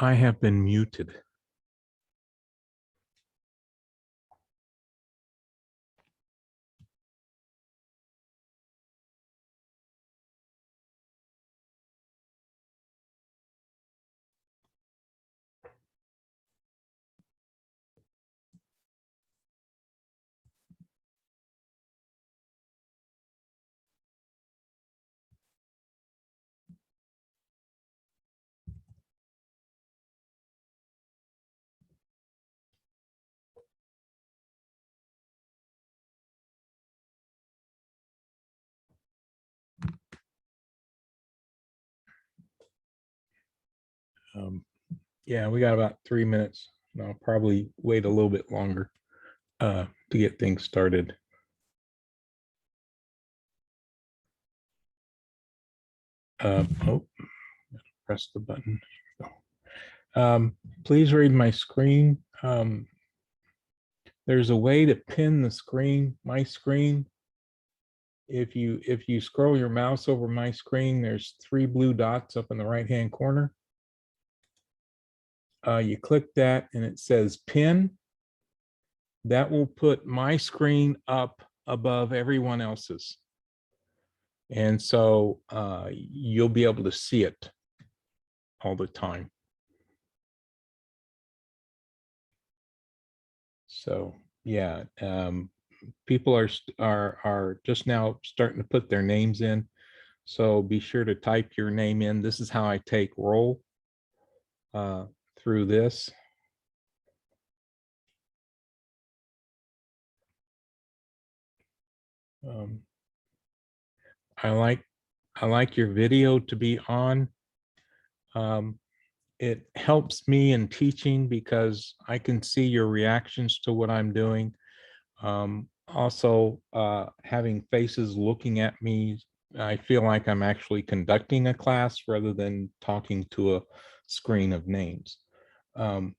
I have been muted. Yeah, we got about 3 minutes. And I'll probably wait a little bit longer to get things started. Oh, press the button. Please read my screen. There's a way to pin the screen, my screen. If you scroll your mouse over my screen, there's 3 blue dots up in the right-hand corner. You click that and it says pin. That will put my screen up above everyone else's. And so you'll be able to see it all the time. So yeah, people are just now starting to put their names in. So be sure to type your name in. This is how I take roll through this. I like your video to be on. It helps me in teaching because I can see your reactions to what I'm doing. Also, having faces looking at me, I feel like I'm actually conducting a class rather than talking to a screen of names. Oh,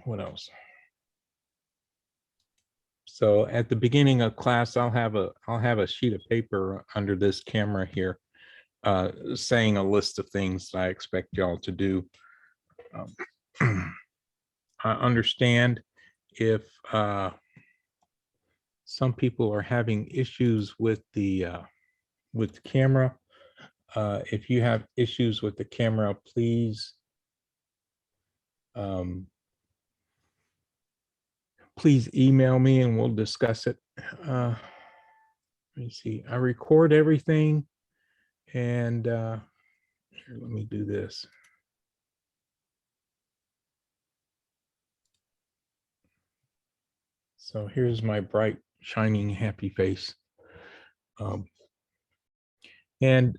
what else? So at the beginning of class, I'll have a sheet of paper under this camera here, saying a list of things that I expect y'all to do. I understand if some people are having issues with the camera. If you have issues with the camera, please please email me and we'll discuss it. Let me see. I record everything, and here, let me do this. So here's my bright, shining, happy face. And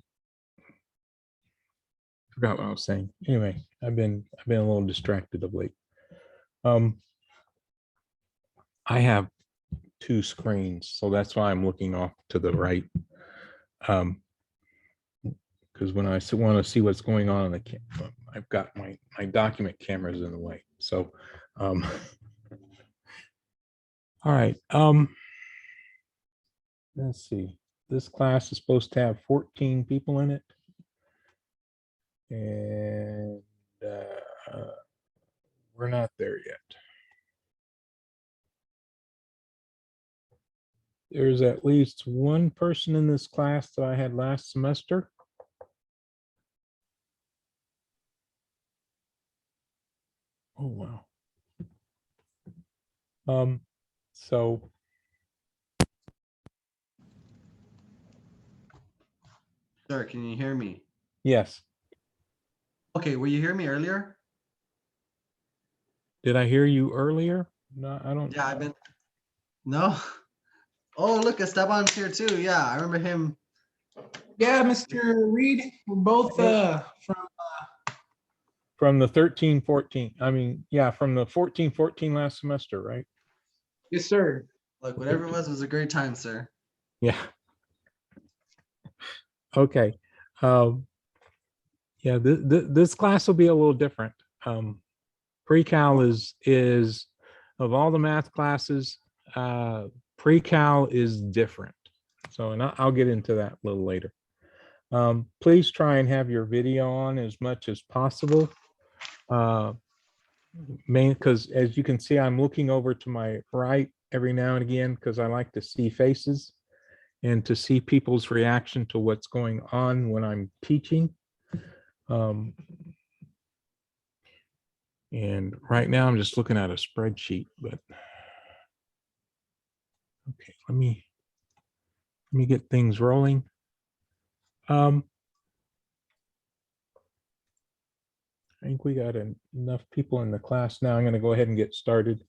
I forgot what I was saying. Anyway, I've been a little distracted of late. I have 2 screens, so that's why I'm looking off to the right. Because when I want to see what's going on in the camera, I've got my document cameras in the way. So, all right. Let's see. This class is supposed to have 14 people in it, and we're not there yet. There's at least 1 person in this class that I had last semester. Oh, wow. So Sir, can you hear me? yes. Okay, were you hear me earlier? Did I hear you earlier? No, I don't. Yeah, I've been. No. Oh, look, Esteban's here too. Yeah, I remember him. Yeah, Mr. Reed, we're both From the 13-14. I mean, yeah, from the 14-14 last semester, right? yes, sir. Look, whatever it was a great time, sir. Yeah. Okay. Yeah, this class will be a little different. Pre-cal is of all the math classes, pre-cal is different. So, and I'll get into that a little later. Please try and have your video on as much as possible. Main, because as you can see, I'm looking over to my right every now and again because I like to see faces and to see people's reaction to what's going on when I'm teaching. And right now I'm just looking at a spreadsheet, but okay, let me get things rolling. I think we got enough people in the class now. I'm going to go ahead and get started.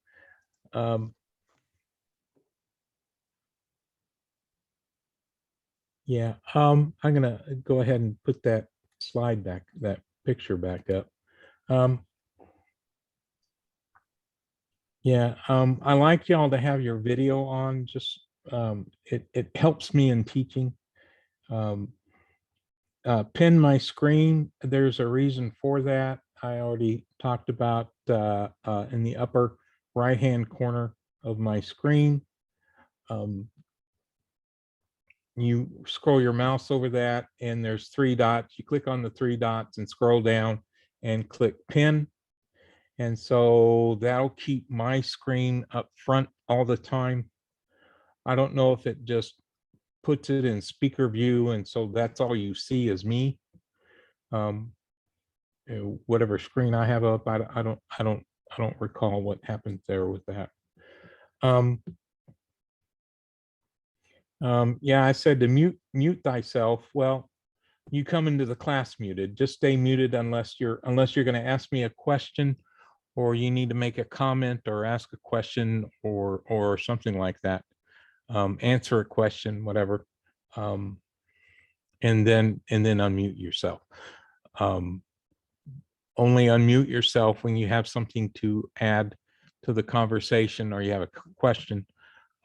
Yeah, I'm going to go ahead and put that slide back, that picture back up. Yeah, I like y'all to have your video on. Just it helps me in teaching. Pin my screen. There's a reason for that. I already talked about in the upper right-hand corner of my screen. You scroll your mouse over that, and there's 3 dots. You click on the 3 dots and scroll down and click pin. And so that'll keep my screen up front all the time. I don't know if it just puts it in speaker view, and so that's all you see is me. Whatever screen I have up, I don't recall what happened there with that. Yeah, I said to mute thyself. Well, you come into the class muted. Just stay muted unless you're going to ask me a question, or you need to make a comment or ask a question or something like that. Answer a question, whatever. And then unmute yourself. Only unmute yourself when you have something to add to the conversation or you have a question,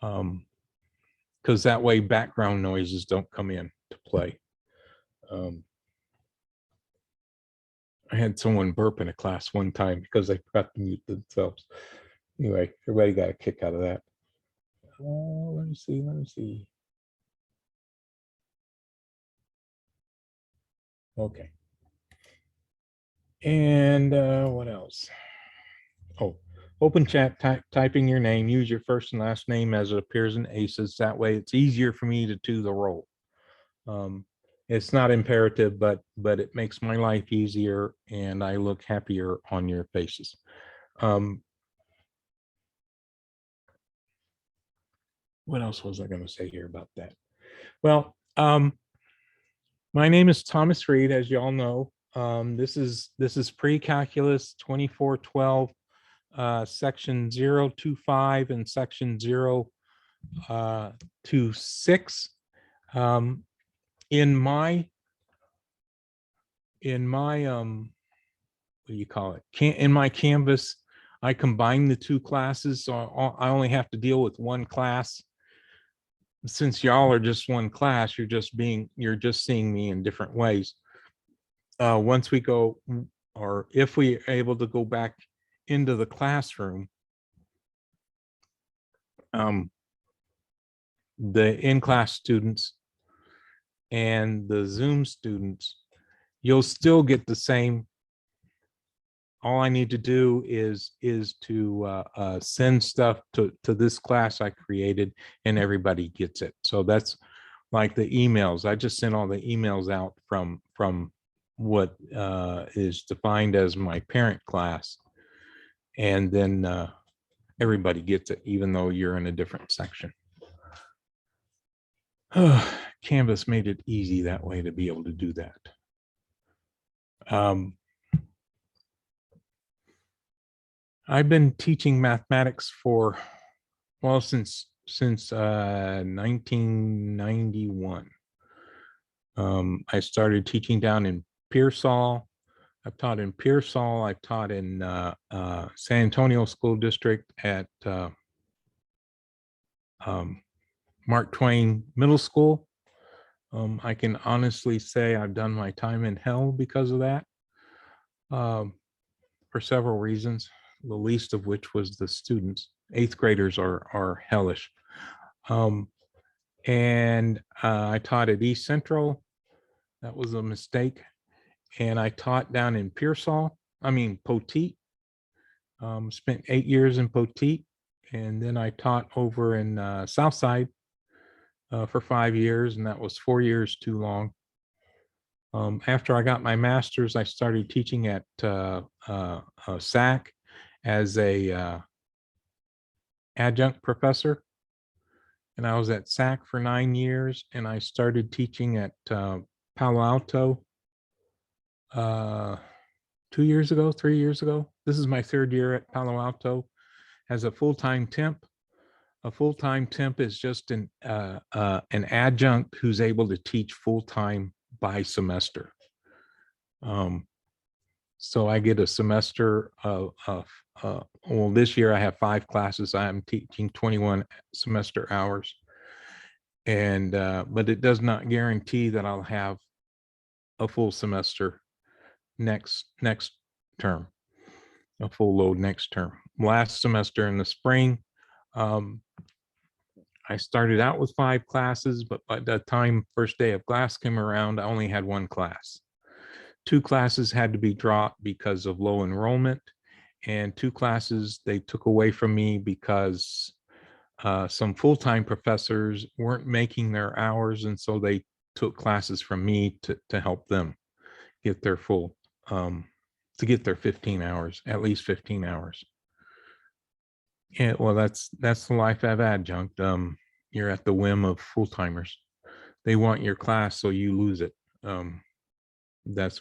because that way background noises don't come in to play. I had someone burp in a class one time because they forgot to mute themselves. Anyway, everybody got a kick out of that. Let me see. Okay. And what else? Oh, open chat, typing your name, use your first and last name as it appears in ACES. That way it's easier for me to do the role. It's not imperative, but it makes my life easier and I look happier on your faces. What else was I going to say here about that? Well, my name is Thomas Reed, as you all know. This is pre-calculus 2412, section 025 and section 026. In my what do you call it? In my Canvas, I combine the 2 classes, so I only have to deal with 1 class. Since y'all are just 1 class, you're just seeing me in different ways. Once we go, or if we are able to go back into the classroom, the in-class students and the Zoom students, you'll still get the same. All I need to do is to send stuff to this class I created, and everybody gets it. So that's like the emails. I just sent all the emails out from what is defined as my parent class, and then everybody gets it, even though you're in a different section. Canvas made it easy that way to be able to do that. I've been teaching mathematics for, well, since 1991. I started teaching down in Pearsall. I've taught in Pearsall. I've taught in San Antonio School District at Mark Twain Middle School. I can honestly say I've done my time in hell because of that, for several reasons, the least of which was the students. 8th graders are hellish. And I taught at East Central. That was a mistake. And I taught down in Poteet. Spent 8 years in Poteet. And then I taught over in Southside for 5 years, and that was 4 years too long. After I got my master's, I started teaching at SAC as a adjunct professor. And I was at SAC for 9 years, and I started teaching at Palo Alto 3 years ago. This is my 3rd year at Palo Alto as a full-time temp. A full-time temp is just an adjunct who's able to teach full-time by semester. So I get a semester of well, this year I have 5 classes. I am teaching 21 semester hours, and but it does not guarantee that I'll have a full semester next term, a full load next term. Last semester in the spring, I started out with 5 classes, but by the time first day of class came around, I only had 1 class. 2 classes had to be dropped because of low enrollment, and 2 classes they took away from me because some full-time professors weren't making their hours, and so they took classes from me to help them get their full, to get their 15 hours, at least 15 hours. Yeah, well, that's the life of adjunct. You're at the whim of full-timers. They want your class, so you lose it. That's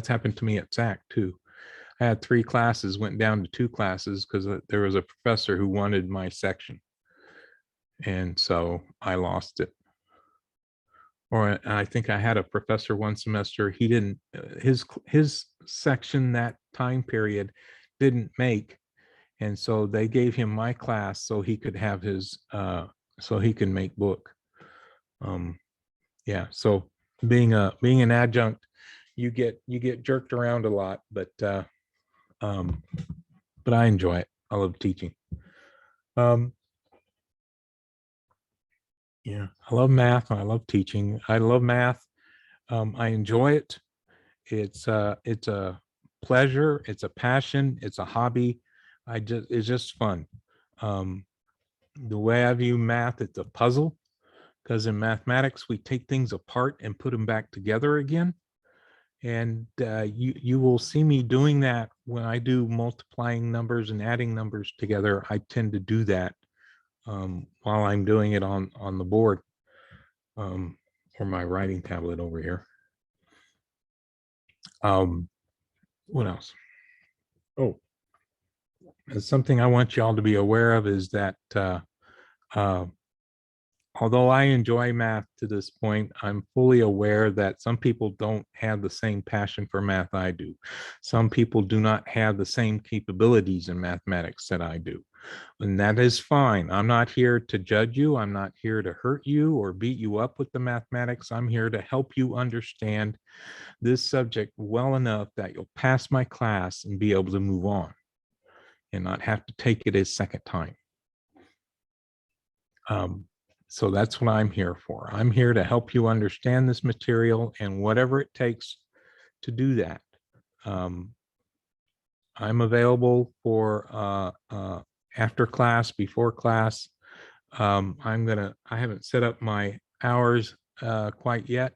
happened to me at SAC too. I had 3 classes, went down to 2 classes because there was a professor who wanted my section, and so I lost it. Or I think I had a professor one semester. He didn't, his section that time period didn't make, and so they gave him my class so he could have his so he can make book. Yeah, so being an adjunct, you get jerked around a lot, but I enjoy it. I love teaching. Yeah, I love math and I love teaching. I love math. I enjoy it. It's a pleasure. It's a passion. It's a hobby. It's just fun. The way I view math, it's a puzzle, because in mathematics we take things apart and put them back together again. And you will see me doing that when I do multiplying numbers and adding numbers together. I tend to do that while I'm doing it on the board, or my writing tablet over here. What else? Oh, something I want y'all to be aware of is that although I enjoy math to this point, I'm fully aware that some people don't have the same passion for math I do. Some people do not have the same capabilities in mathematics that I do. And that is fine. I'm not here to judge you. I'm not here to hurt you or beat you up with the mathematics. I'm here to help you understand this subject well enough that you'll pass my class and be able to move on and not have to take it a second time. So that's what I'm here for. I'm here to help you understand this material, and whatever it takes to do that. I'm available for after class, before class. I haven't set up my hours quite yet,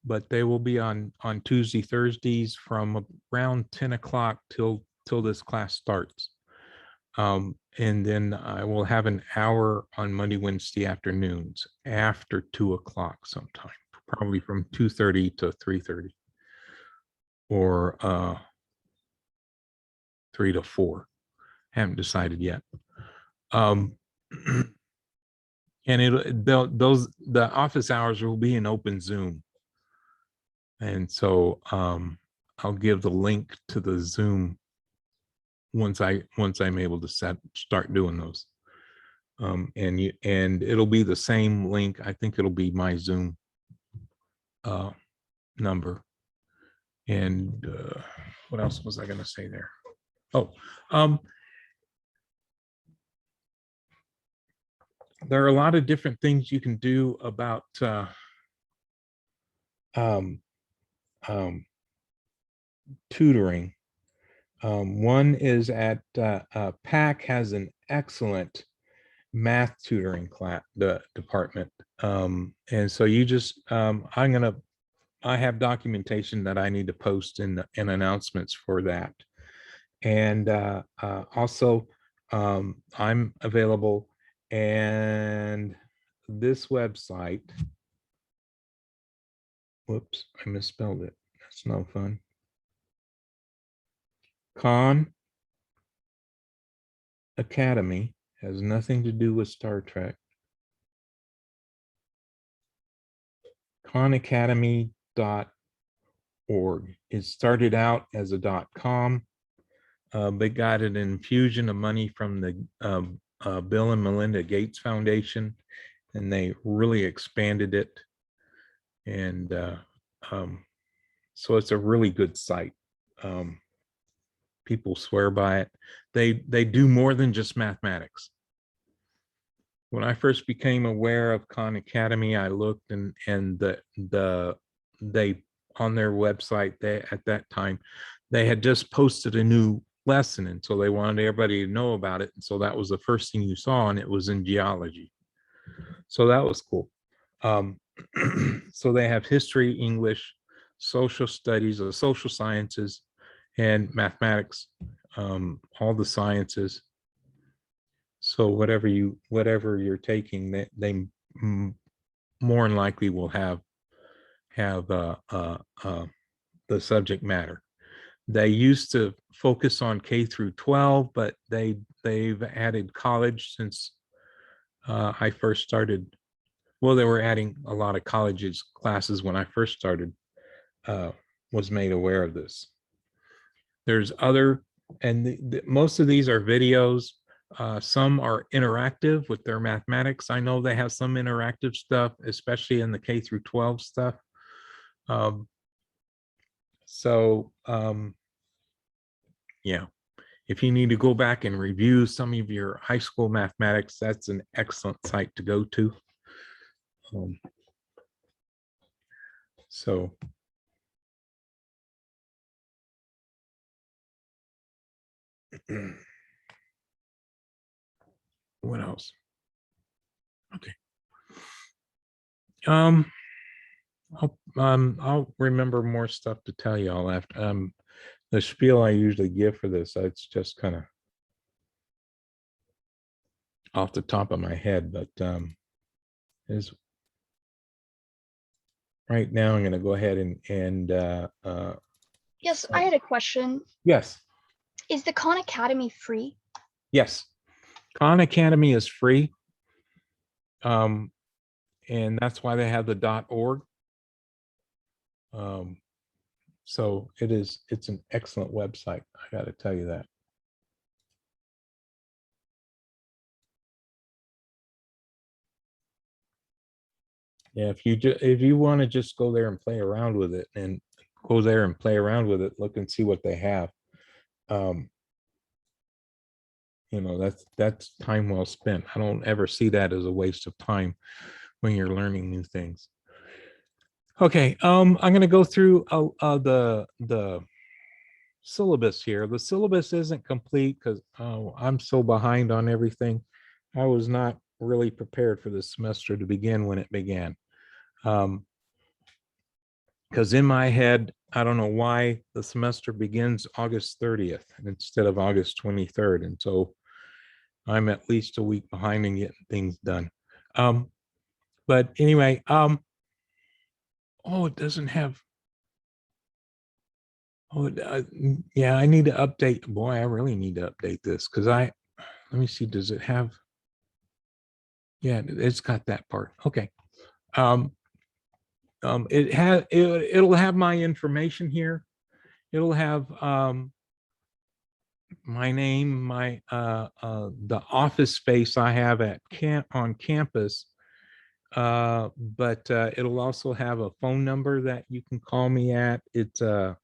but they will be on Tuesday, Thursdays from around 10 o'clock till this class starts. And then I will have an hour on Monday, Wednesday afternoons after 2 o'clock sometime, probably from 2:30 to 3:30, or 3 to 4. Haven't decided yet. And the office hours will be in open Zoom. And so I'll give the link to the Zoom once I'm able to start doing those. And it'll be the same link. I think it'll be my Zoom number. And what else was I going to say there? Oh, there are a lot of different things you can do about um, um, tutoring. One is at PAC has an excellent math tutoring class, the department. And so you just, I have documentation that I need to post in announcements for that. And also, I'm available, and this website, whoops, I misspelled it. That's no fun. Khan Academy has nothing to do with Star Trek. khanacademy.org. It started out as a .com. They got an infusion of money from the Bill and Melinda Gates Foundation, and they really expanded it. And so it's a really good site. People swear by it. They do more than just mathematics. When I first became aware of Khan Academy, I looked, and they on their website, they at that time they had just posted a new lesson, and so they wanted everybody to know about it. And so that was the first thing you saw, and it was in geology. So that was cool. So they have history, English, social studies, the social sciences, and mathematics, all the sciences. So whatever you're taking, they more than likely will have the subject matter. They used to focus on K through 12, but they've added college since I first started. Well, they were adding a lot of colleges classes when I first started, was made aware of this. There's other, and most of these are videos. Some are interactive with their mathematics. I know they have some interactive stuff, especially in the K through 12 stuff. Yeah, if you need to go back and review some of your high school mathematics, that's an excellent site to go to. So what else? Okay. I'll remember more stuff to tell you all after. The spiel I usually give for this, it's just kind of off the top of my head, but is right now I'm going to go ahead and Yes, I had a question. yes, Is the Khan Academy free? yes, Khan Academy is free, and that's why they have the .org. So it's an excellent website. I got to tell you that. Yeah, if you want to just go there and play around with it, and go there and play around with it, look and see what they have. You know, that's time well spent. I don't ever see that as a waste of time when you're learning new things. Okay, I'm going to go through the syllabus here. The syllabus isn't complete because I'm so behind on everything. I was not really prepared for this semester to begin when it began. Because in my head, I don't know why the semester begins August 30th instead of August 23rd. And so I'm at least a week behind in getting things done. But anyway, oh, it doesn't have, oh, yeah, I need to update. Boy, I really need to update this because let me see, does it have, yeah, it's got that part. Okay. It'll have my information here. It'll have my name, my the office space I have on campus, but it'll also have a phone number that you can call me at. It's a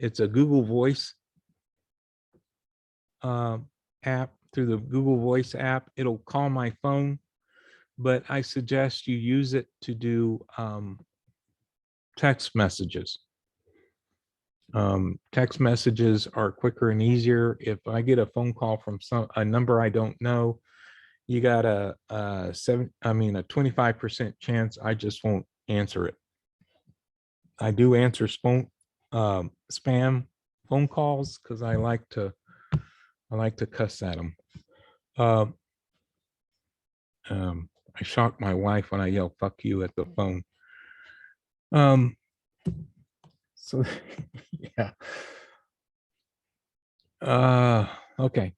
Google Voice app. Through the Google Voice app, it'll call my phone, but I suggest you use it to do text messages. Text messages are quicker and easier. If I get a phone call from a number I don't know, you got a 25% chance I just won't answer it. I do answer spam phone calls because I like to cuss at them. I shock my wife when I yell "fuck you" at the phone. So yeah. Okay.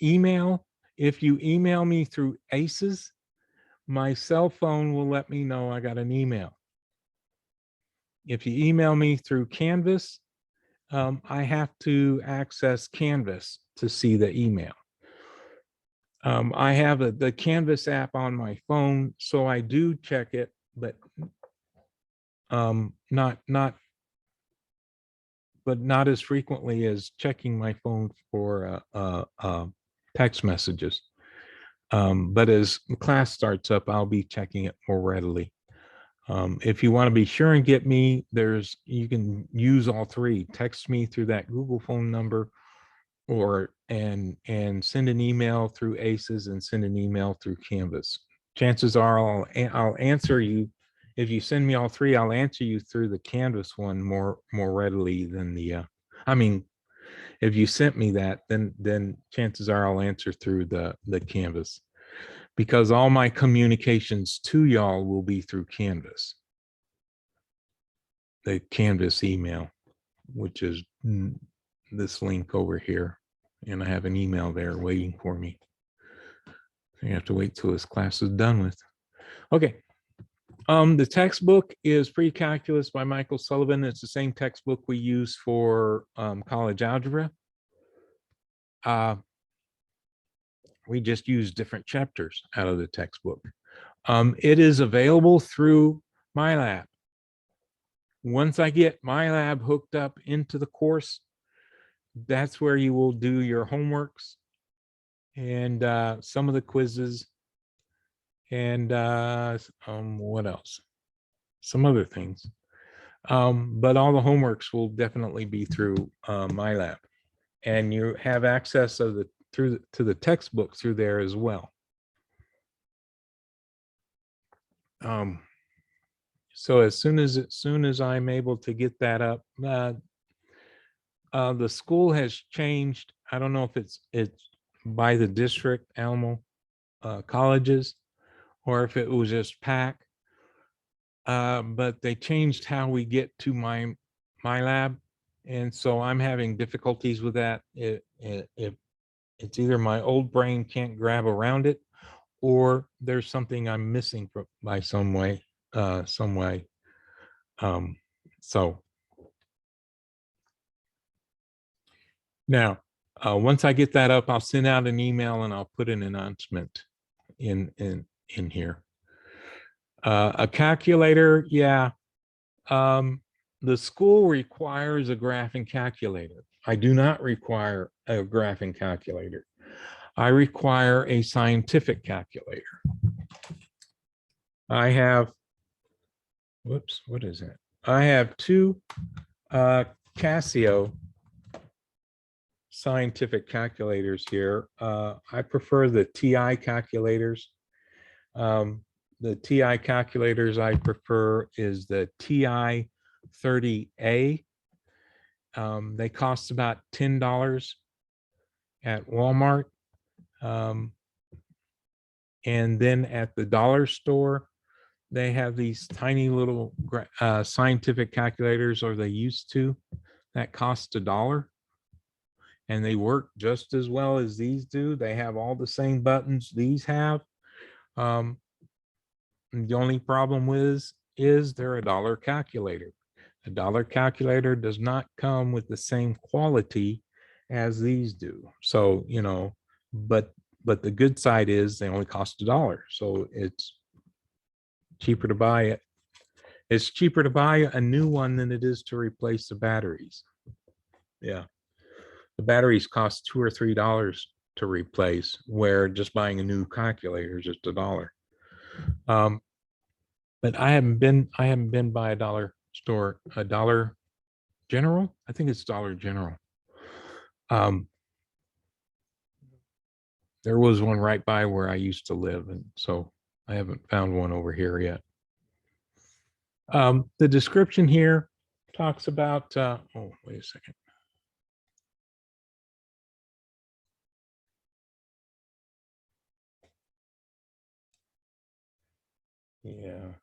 Email. If you email me through ACES, my cell phone will let me know I got an email. If you email me through Canvas, I have to access Canvas to see the email. I have the Canvas app on my phone, so I do check it, but not as frequently as checking my phone for text messages. But as class starts up, I'll be checking it more readily. If you want to be sure and get me, you can use all three. Text me through that Google phone number, and send an email through ACES and send an email through Canvas. Chances are I'll answer you. If you send me all three, I'll answer you through the Canvas one more readily than the if you sent me that, then chances are I'll answer through the Canvas, because all my communications to y'all will be through Canvas. The Canvas email, which is this link over here, and I have an email there waiting for me. You have to wait till this class is done with. Okay. The textbook is Pre-Calculus by Michael Sullivan. It's the same textbook we use for college algebra. We just use different chapters out of the textbook. It is available through MyLab. Once I get MyLab hooked up into the course, that's where you will do your homeworks and some of the quizzes and what else? Some other things. But all the homeworks will definitely be through MyLab, and you have access to the textbook through there as well. So as soon as I'm able to get that up, the school has changed. I don't know if it's by the district, Alamo colleges, or if it was just PAC. But they changed how we get to MyLab, and so I'm having difficulties with that. It's either my old brain can't grab around it, or there's something I'm missing by some way. So now, once I get that up, I'll send out an email and I'll put an announcement in here. A calculator, yeah. The school requires a graphing calculator. I do not require a graphing calculator. I require a scientific calculator. I have, whoops, what is that? I have two Casio scientific calculators here. I prefer the TI calculators. The TI calculators I prefer is the TI 30A. They cost about $10 at Walmart. And then at the dollar store, they have these tiny little scientific calculators, or they used to, that cost $1. And they work just as well as these do. They have all the same buttons these have. The only problem is they're a dollar calculator. A dollar calculator does not come with the same quality as these do. So, you know, but the good side is they only cost $1. So it's cheaper to buy it. It's cheaper to buy a new one than it is to replace the batteries. Yeah. The batteries cost $2 or $3 to replace, where just buying a new calculator is just $1. But I haven't been by a dollar store, a Dollar General. I think it's Dollar General. There was one right by where I used to live, and so I haven't found one over here yet. The description here talks about, oh, wait a second. Yeah.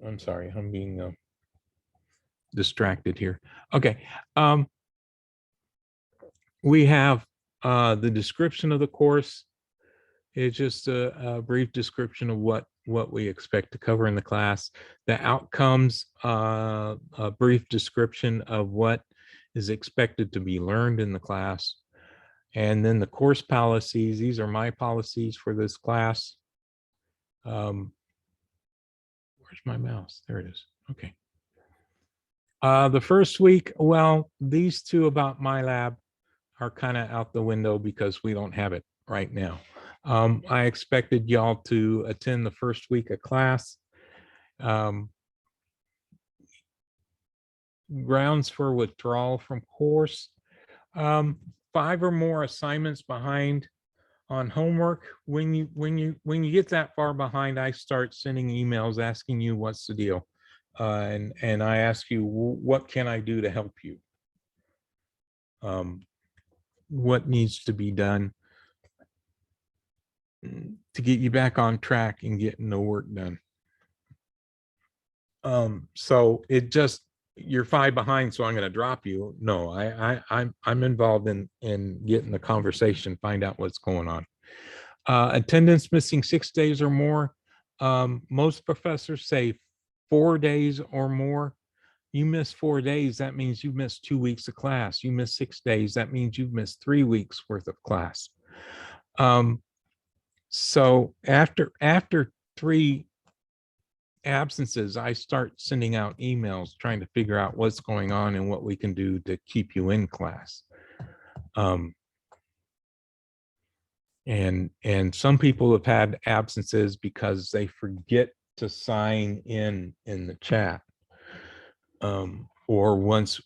I'm sorry, I'm being distracted here. Okay. We have the description of the course. It's just a brief description of what we expect to cover in the class. The outcomes, a brief description of what is expected to be learned in the class. And then the course policies. These are my policies for this class. Where's my mouse? There it is. Okay. The first week, well, these two about MyLab are kind of out the window because we don't have it right now. I expected y'all to attend the first week of class. Grounds for withdrawal from course. 5 or more assignments behind on homework. When you get that far behind, I start sending emails asking you what's the deal. And I ask you, what can I do to help you? What needs to be done to get you back on track and getting the work done? So it just, you're 5 behind, so I'm going to drop you. No, I'm involved in getting the conversation, find out what's going on. Attendance missing 6 days or more. Most professors say 4 days or more. You miss 4 days, that means you missed 2 weeks of class. You miss 6 days, that means you've missed 3 weeks worth of class. So after 3 absences, I start sending out emails trying to figure out what's going on and what we can do to keep you in class. And some people have had absences because they forget to sign in the chat. Or once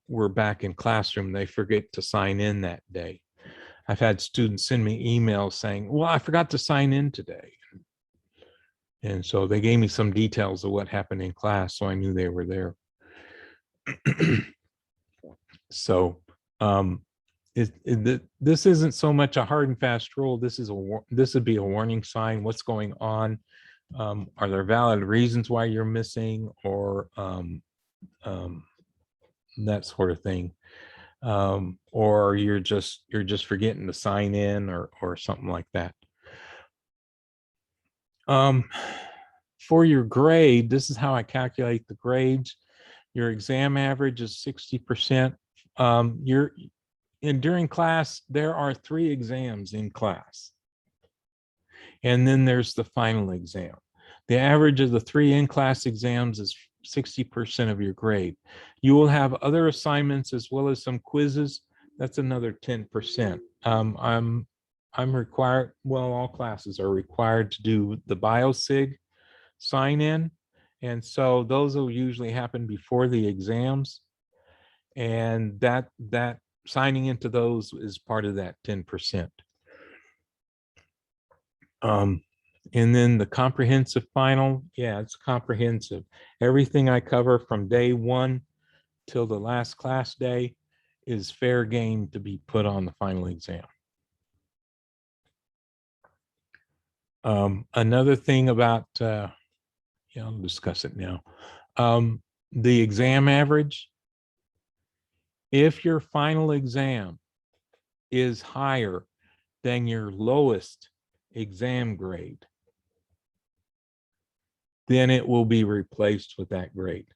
we're back in classroom, they forget to sign in that day. I've had students send me emails saying, well, I forgot to sign in today. And so they gave me some details of what happened in class, so I knew they were there. So this isn't so much a hard and fast rule. This would be a warning sign. What's going on? Are there valid reasons why you're missing, or that sort of thing? Or you're just forgetting to sign in, or something like that. For your grade, this is how I calculate the grades. Your exam average is 60%. During class, there are 3 exams in class. And then there's the final exam. The average of the 3 in-class exams is 60% of your grade. You will have other assignments as well as some quizzes. That's another 10%. I'm required, well, all classes are required to do the BioSig sign in. And so those will usually happen before the exams. And that signing into those is part of that 10%. And then the comprehensive final, yeah, it's comprehensive. Everything I cover from day 1 till the last class day is fair game to be put on the final exam. Another thing about, yeah, I'll discuss it now. The exam average, if your final exam is higher than your lowest exam grade, then it will be replaced with that grade.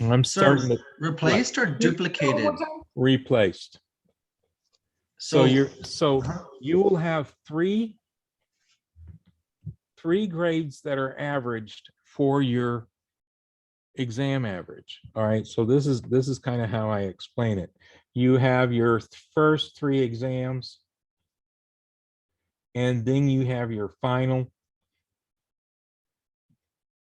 I'm starting to replaced or duplicated? replaced. So you will have 3 three grades that are averaged for your exam average. All right, so this is kind of how I explain it. You have your first three exams, and then you have your final.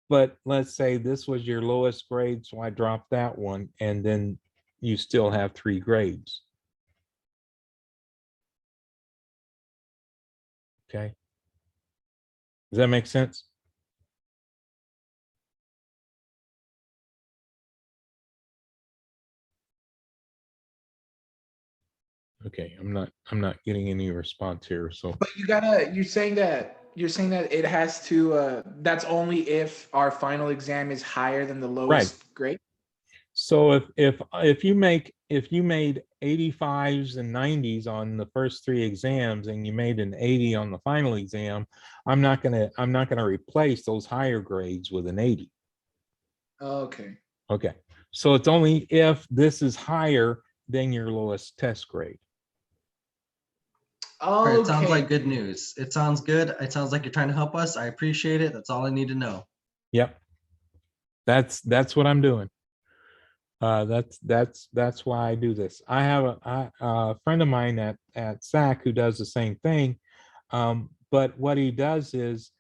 But let's say this was your lowest grade, so I dropped that one, and then you still have three grades. Okay. Does that make sense? Okay, I'm not getting any response here. So But you're saying that it has to, that's only if our final exam is higher than the lowest grade? so if you made 85s and 90s on the first three exams and you made an 80 on the final exam, I'm not gonna replace those higher grades with an 80. Okay. Okay, so it's only if this is higher than your lowest test grade. All right, it sounds Okay. like good news. It sounds good. It sounds like you're trying to help us. I appreciate it. That's all I need to know. Yep, that's what I'm doing. That's why I do this. I have a friend of mine at SAC who does the same thing, but what he does is,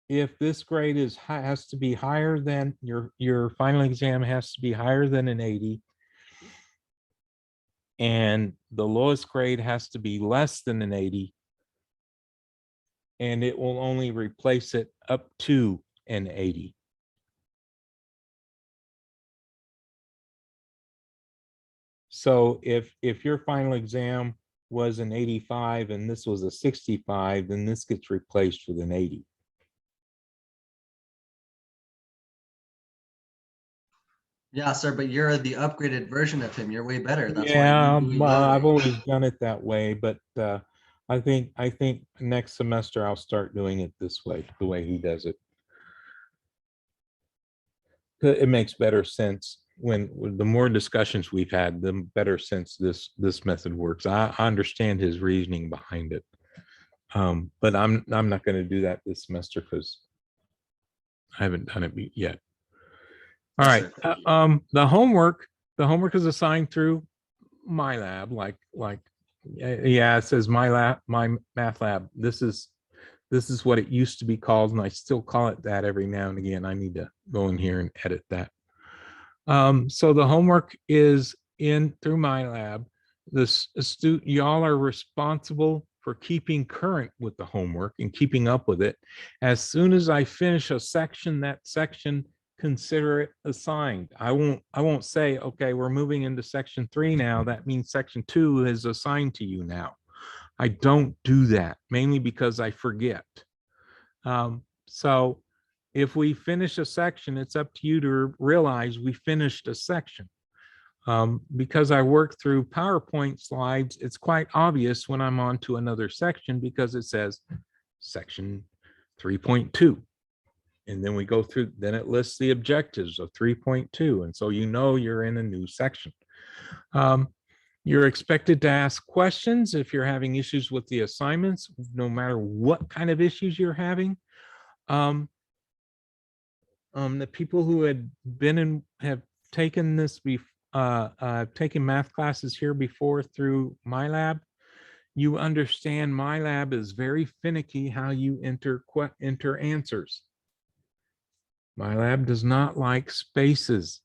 if this grade is has to be higher than your final exam has to be higher than an 80, and the lowest grade has to be less than an 80, and it will only replace it up to an 80. So if your final exam was an 85 and this was a 65, then this gets replaced with an 80. Yeah, sir, but you're the upgraded version of him. You're way better. That's why Yeah, you do it well, your I've way. always done it that way, but I think next semester I'll start doing it this way, the way he does it. It makes better sense when the more discussions we've had, the better sense this method works. I understand his reasoning behind it, but I'm not going to do that this semester because I haven't done it yet. All Yes, right. sir. Thank you. The homework is assigned through MyLab, yeah, it says my math lab. This is what it used to be called, and I still call it that every now and again. I need to go in here and edit that. So the homework is in through MyLab. This astute, y'all are responsible for keeping current with the homework and keeping up with it. As soon as I finish a section, that section, consider it assigned. I won't say, okay, we're moving into section 3 now. That means section 2 is assigned to you now. I don't do that, mainly because I forget. So if we finish a section, it's up to you to realize we finished a section. Because I work through PowerPoint slides, it's quite obvious when I'm on to another section because it says section 3.2. And then we go through, then it lists the objectives of 3.2. And so you know you're in a new section. You're expected to ask questions if you're having issues with the assignments, no matter what kind of issues you're having. The people who had been in, have taken this, taken math classes here before through MyLab, you understand MyLab is very finicky how you enter answers. MyLab does not like spaces.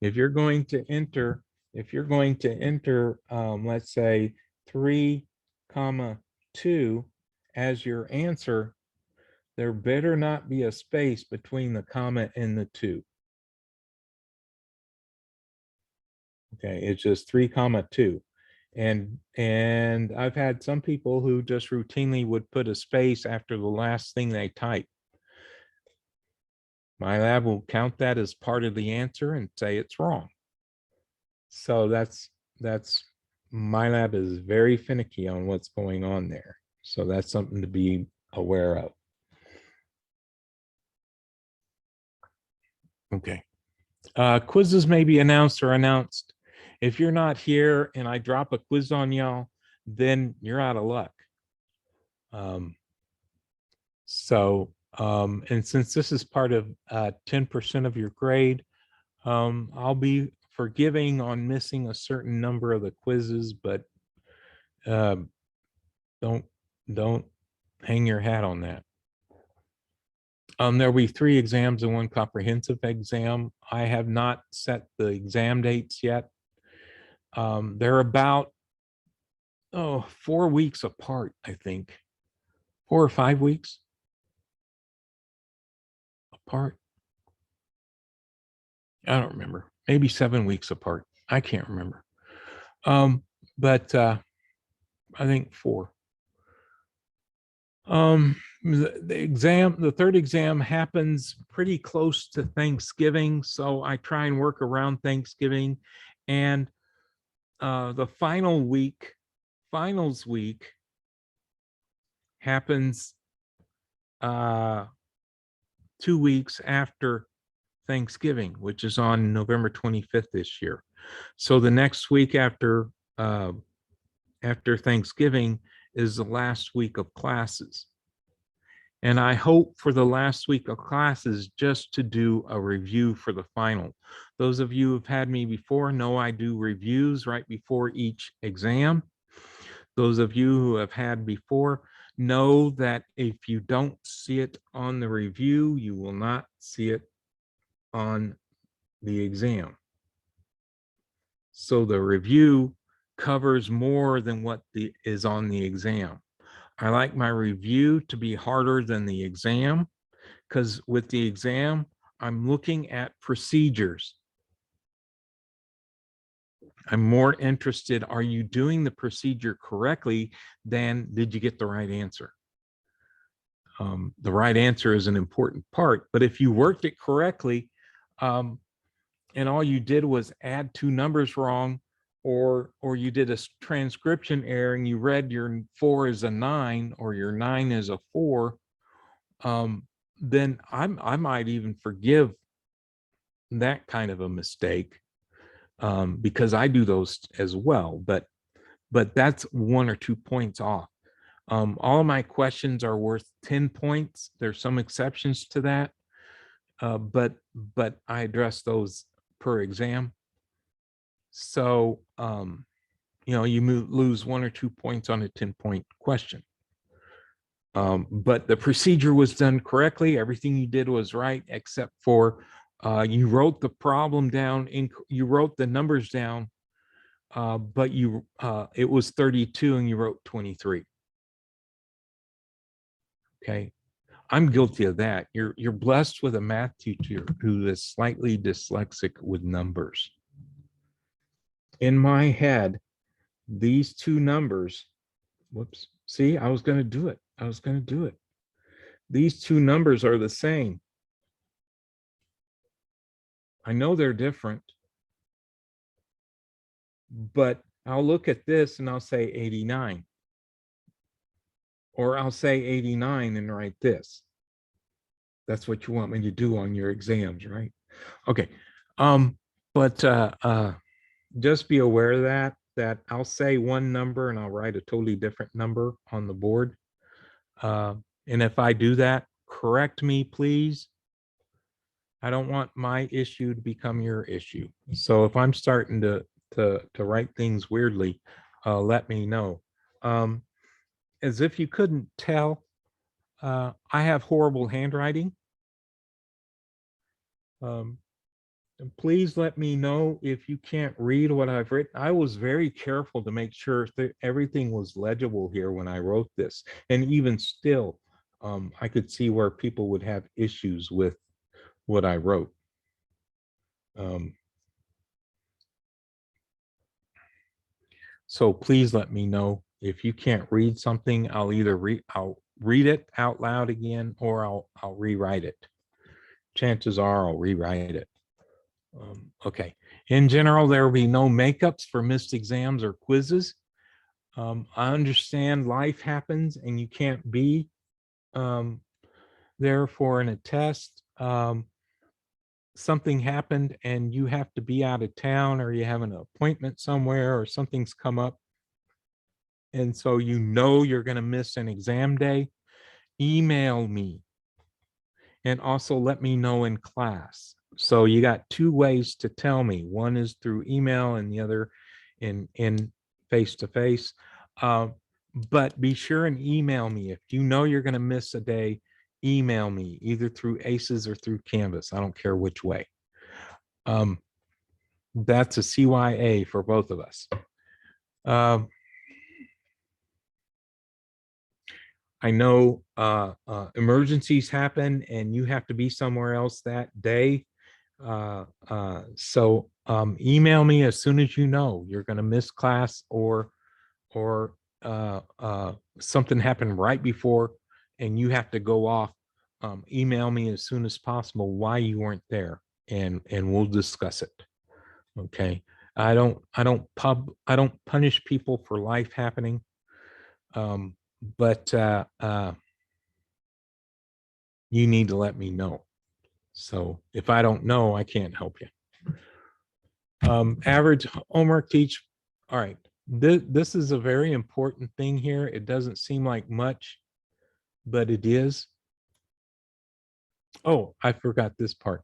If you're going to enter, let's say 3,2 as your answer, there better not be a space between the comma and the 2. Okay, it's just 3,2. And I've had some people who just routinely would put a space after the last thing they type. MyLab will count that as part of the answer and say it's wrong. So that's MyLab is very finicky on what's going on there. So that's something to be aware of. Okay. Quizzes may be announced or announced. If you're not here and I drop a quiz on y'all, then you're out of luck. So, and since this is part of 10% of your grade, I'll be forgiving on missing a certain number of the quizzes, but um, don't hang your hat on that. There'll be 3 exams and 1 comprehensive exam. I have not set the exam dates yet. They're about 4 weeks apart, I think. 4 or 5 weeks apart. I don't remember. Maybe 7 weeks apart. I can't remember. But I think 4. The third exam happens pretty close to Thanksgiving, so I try and work around Thanksgiving. And the finals week happens 2 weeks after Thanksgiving, which is on November 25th this year. So the next week after Thanksgiving is the last week of classes. And I hope for the last week of classes just to do a review for the final. Those of you who've had me before know I do reviews right before each exam. Those of you who have had before know that if you don't see it on the review, you will not see it on the exam. So the review covers more than what is on the exam. I like my review to be harder than the exam, because with the exam, I'm looking at procedures. I'm more interested, are you doing the procedure correctly than did you get the right answer? The right answer is an important part, but if you worked it correctly, and all you did was add 2 numbers wrong, or you did a transcription error and you read your 4 as a 9 or your 9 as a 4, then I might even forgive that kind of a mistake, because I do those as well. But that's 1 or 2 points off. All of my questions are worth 10 points. There's some exceptions to that, but I address those per exam. So, you lose 1 or 2 points on a 10-point question. But the procedure was done correctly. Everything you did was right, except for you wrote the problem down, you wrote the numbers down, but it was 32 and you wrote 23. Okay. I'm guilty of that. You're blessed with a math teacher who is slightly dyslexic with numbers. In my head, these 2 numbers, whoops, see, I was going to do it. These 2 numbers are the same. I know they're different, but I'll look at this and I'll say 89. Or I'll say 89 and write this. That's what you want me to do on your exams, right? Okay. But just be aware of that I'll say one number and I'll write a totally different number on the board. And if I do that, correct me, please. I don't want my issue to become your issue. So if I'm starting to write things weirdly, let me know. As if you couldn't tell, I have horrible handwriting. Please let me know if you can't read what I've written. I was very careful to make sure that everything was legible here when I wrote this. And even still, I could see where people would have issues with what I wrote. So please let me know if you can't read something. I'll either read it out loud again, or I'll rewrite it. Chances are I'll rewrite it. Okay. In general, there will be no makeups for missed exams or quizzes. I understand life happens and you can't be there for a test. Something happened and you have to be out of town, or you have an appointment somewhere, or something's come up. And so you're going to miss an exam day. email me, and also let me know in class. So you got two ways to tell me. One is through email and the other in face-to-face. But be sure and email me. If you know you're going to miss a day, email me either through ACES or through Canvas. I don't care which way. That's a CYA for both of us. I know emergencies happen and you have to be somewhere else that day. So email me as soon as you know you're going to miss class or something happened right before and you have to go off. Email me as soon as possible why you weren't there, and we'll discuss it. Okay. I don't punish people for life happening. But you need to let me know. So if I don't know, I can't help you. Average homework teach. All right. This is a very important thing here. It doesn't seem like much, but it is. Oh, I forgot this part.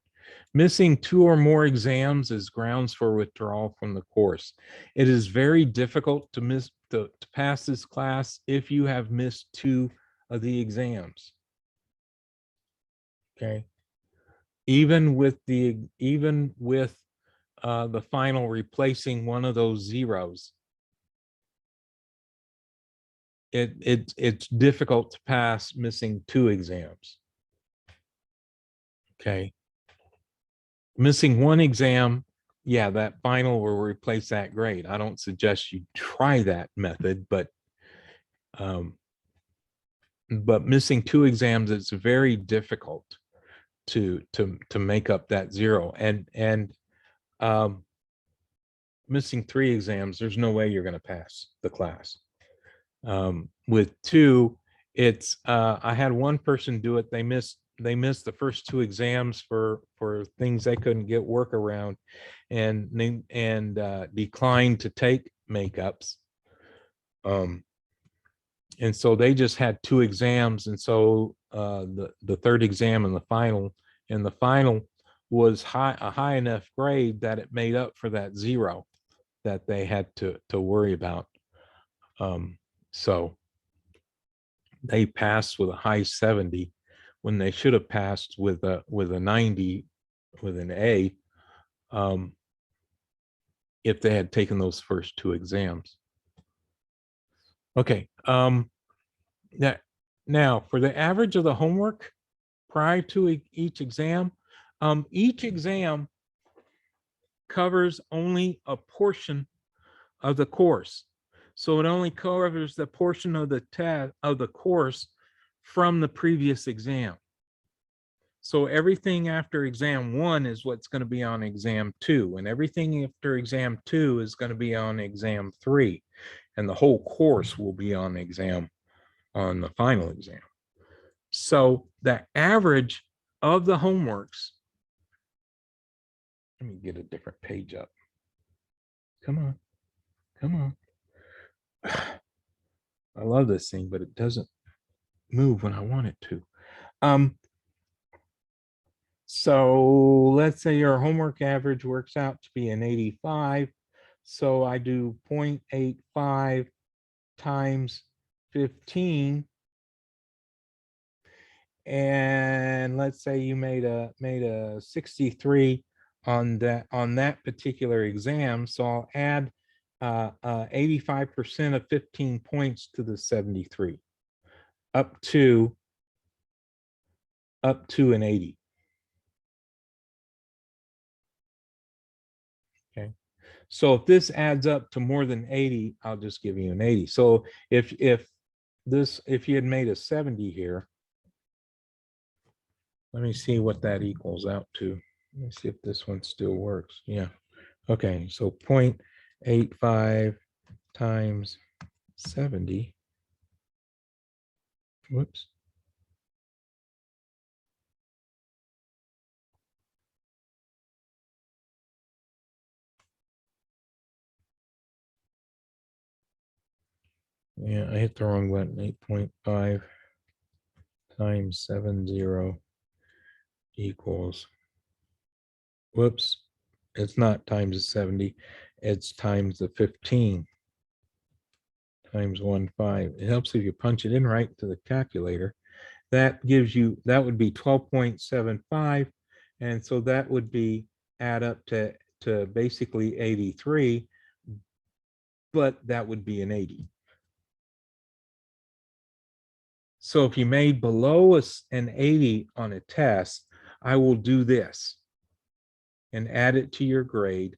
Missing 2 or more exams is grounds for withdrawal from the course. It is very difficult to pass this class if you have missed 2 of the exams. Okay. Even with the final replacing one of those zeros, it's difficult to pass missing 2 exams. Okay. Missing 1 exam, yeah, that final will replace that grade. I don't suggest you try that method, but missing 2 exams, it's very difficult to make up that 0. And missing 3 exams, there's no way you're going to pass the class. With 2, it's I had one person do it. They missed the first 2 exams for things they couldn't get work around, and declined to take makeups. And so they just had 2 exams, and so the third exam and the final was a high enough grade that it made up for that 0 that they had to worry about. So they passed with a high 70 when they should have passed with a 90 with an A, if they had taken those first 2 exams. Okay. Now for the average of the homework prior to each exam covers only a portion of the course. So it only covers the portion of the course from the previous exam. So everything after exam 1 is what's going to be on exam 2, and everything after exam 2 is going to be on exam 3, and the whole course will be on the final exam. So the average of the homeworks, let me get a different page up. Come on. I love this thing, but it doesn't move when I want it to. So let's say your homework average works out to be an 85. So I do 0.85 times 15. And let's say you made a 63 on that particular exam. So I'll add 85% of 15 points to the 73, up to an 80. Okay. So if this adds up to more than 80, I'll just give you an 80. So if you had made a 70 here, let me see what that equals out to. Let me see if this one still works. Yeah. Okay. So 0.85 times 70. Whoops. Yeah, I hit the wrong button. 8.5 times 70 equals, whoops, it's not times the 70, it's times the 15 times 1.5. It helps if you punch it in right to the calculator. That gives you, that would be 12.75. And so that would be add up to basically 83, but that would be an 80. So if you made below an 80 on a test, I will do this and add it to your grade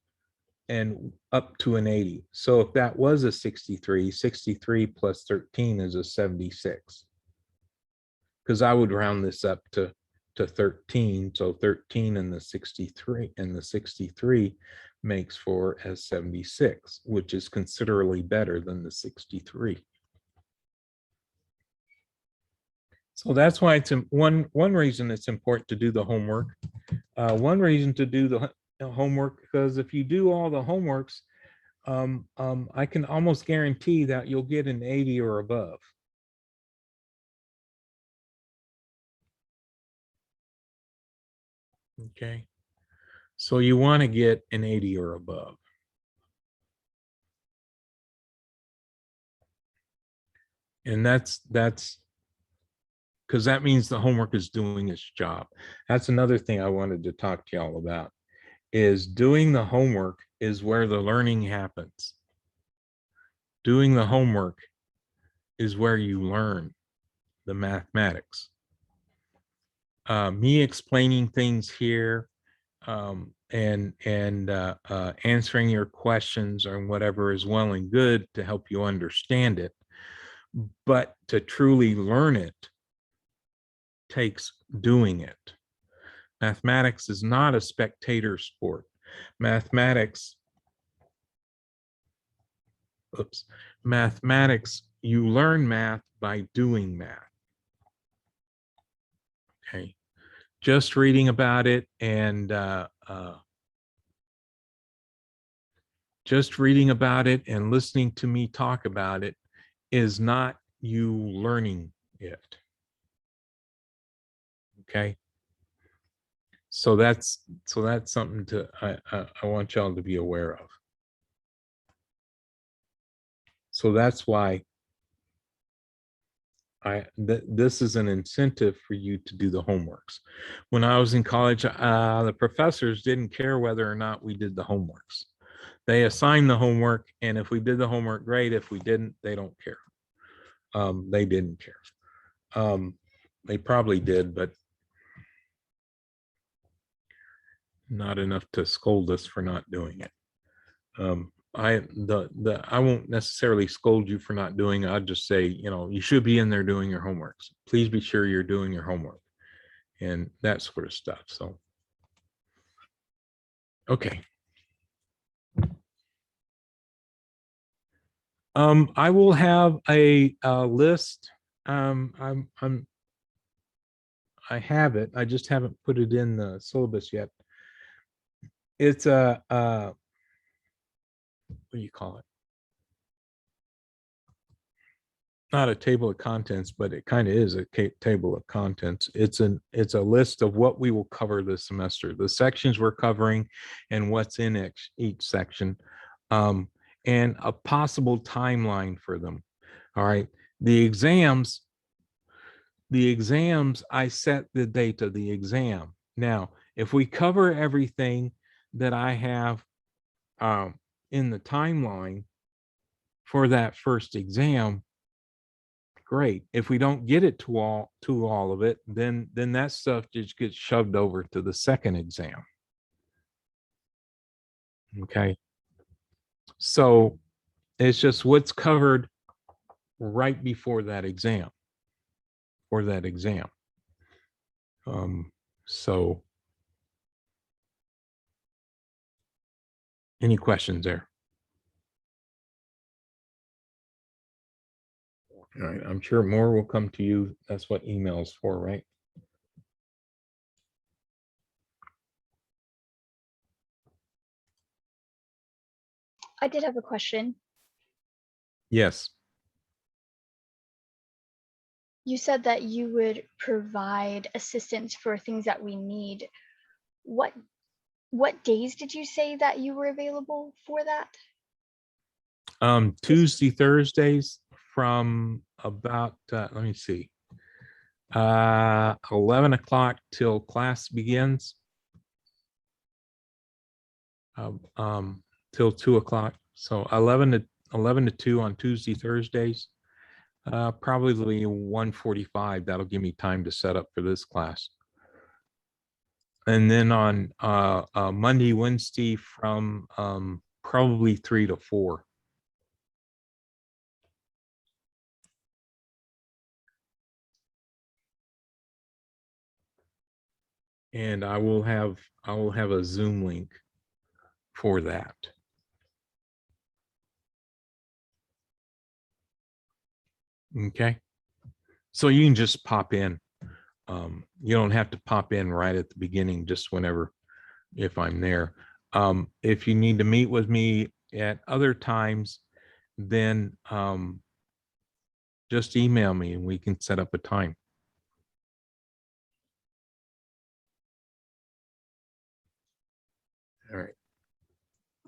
and up to an 80. So if that was a 63, 63 plus 13 is a 76. Because I would round this up to 13. So 13 and the 63 makes for a 76, which is considerably better than the 63. So that's why it's one reason it's important to do the homework. One reason to do the homework, because if you do all the homeworks, I can almost guarantee that you'll get an 80 or above. Okay, so you want to get an 80 or above. And that's because that means the homework is doing its job. That's another thing I wanted to talk to y'all about, is doing the homework is where the learning happens. Doing the homework is where you learn the mathematics. Me explaining things here and answering your questions or whatever is well and good to help you understand it, but to truly learn it takes doing it. Mathematics is not a spectator sport. Mathematics, you learn math by doing math. Okay, just reading about it and listening to me talk about it is not you learning it. Okay, so that's something to I want y'all to be aware of. So that's why this is an incentive for you to do the homeworks. When I was in college, the professors didn't care whether or not we did the homeworks. They assigned the homework, and if we did the homework, great. If we didn't, they don't care. They didn't care. They probably did, but not enough to scold us for not doing it. I won't necessarily scold you for not doing it. I'd just say, you should be in there doing your homeworks. Please be sure you're doing your homework and that sort of stuff. So, okay. I will have a list. I have it. I just haven't put it in the syllabus yet. It's a what do you call it? Not a table of contents, but it kind of is a table of contents. It's a list of what we will cover this semester, the sections we're covering and what's in each section, and a possible timeline for them. All right. The exams, I set the date of the exam. Now, if we cover everything that I have in the timeline for that first exam, great. If we don't get it to all of it, then that stuff just gets shoved over to the second exam. Okay. So it's just what's covered right before that exam, or that exam. So any questions there? All right, I'm sure more will come to you. That's what email is for, right? I did have a question. Yes. you said that you would provide assistance for things that we need. What days did you say that you were available for that? Tuesday, Thursdays from about, let me see, 11 o'clock till class begins. Till 2 o'clock. So 11 to 2 on Tuesday, Thursdays. Probably 1:45. That'll give me time to set up for this class. And then on Monday, Wednesday from probably 3 to 4. And I will have a Zoom link for that. Okay. So you can just pop in. You don't have to pop in right at the beginning, just whenever, if I'm there. If you need to meet with me at other times, then just email me and we can set up a time. All right.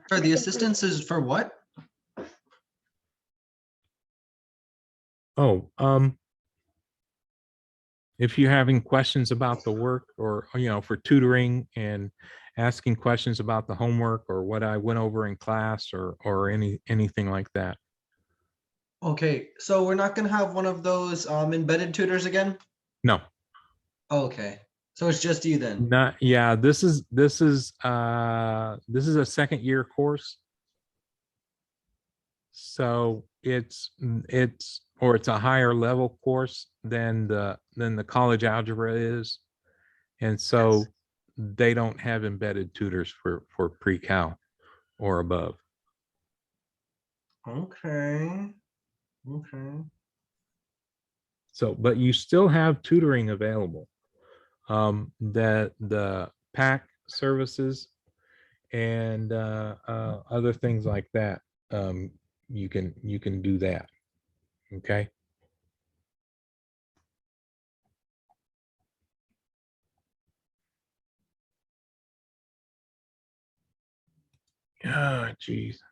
For the assistance is for what? Oh, if you're having questions about the work, or for tutoring and asking questions about the homework or what I went over in class, or anything like that. Okay, so we're not gonna have one of those embedded tutors again? No, Okay, so it's just you then? not, yeah, this is a second year course. So it's a higher level course than the college algebra is. And so Yes. they don't have embedded tutors for pre-cal or above. Okay. Okay. So, but you still have tutoring available. The PAC services and other things like that. You can do that. Okay. Ah, geez.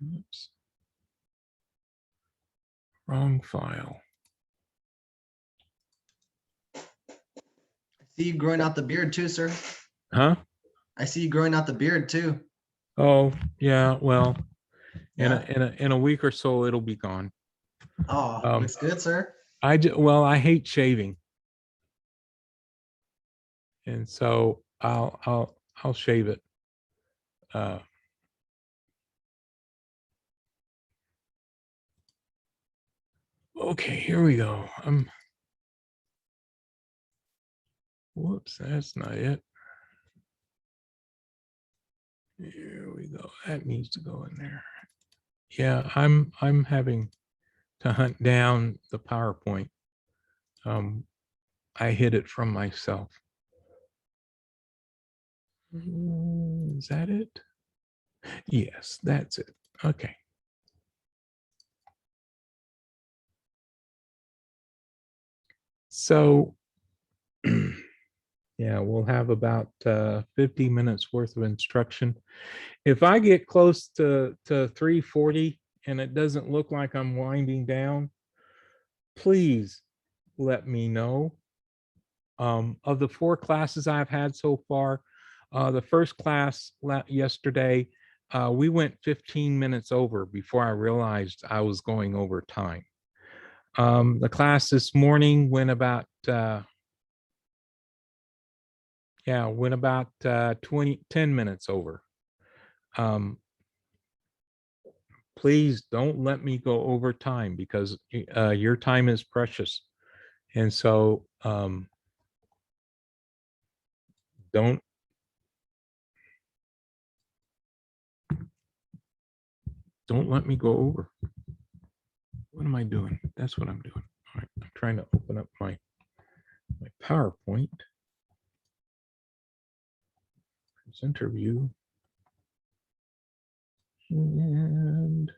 Oops. Wrong file. I see you growing out the beard too, sir. Huh? I see you growing out the beard too. Oh, yeah. Well, Yeah. in a week or so, it'll be gone. Oh, looks good, sir. Well, I hate shaving, and so I'll shave it. Okay, here we go. Whoops, that's not it. Here we go. That needs to go in there. Yeah, I'm having to hunt down the PowerPoint. I hid it from myself. Is that it? Yes, that's it. Okay. So, yeah, we'll have about 50 minutes worth of instruction. If I get close to 3:40 and it doesn't look like I'm winding down, please let me know. Of the 4 classes I've had so far, the first class yesterday, we went 15 minutes over before I realized I was going over time. The class this morning went about 10 minutes over. Please don't let me go over time, because your time is precious. And so don't let me go over. What am I doing? That's what I'm doing. All right, I'm trying to open up my PowerPoint. Presenter view. And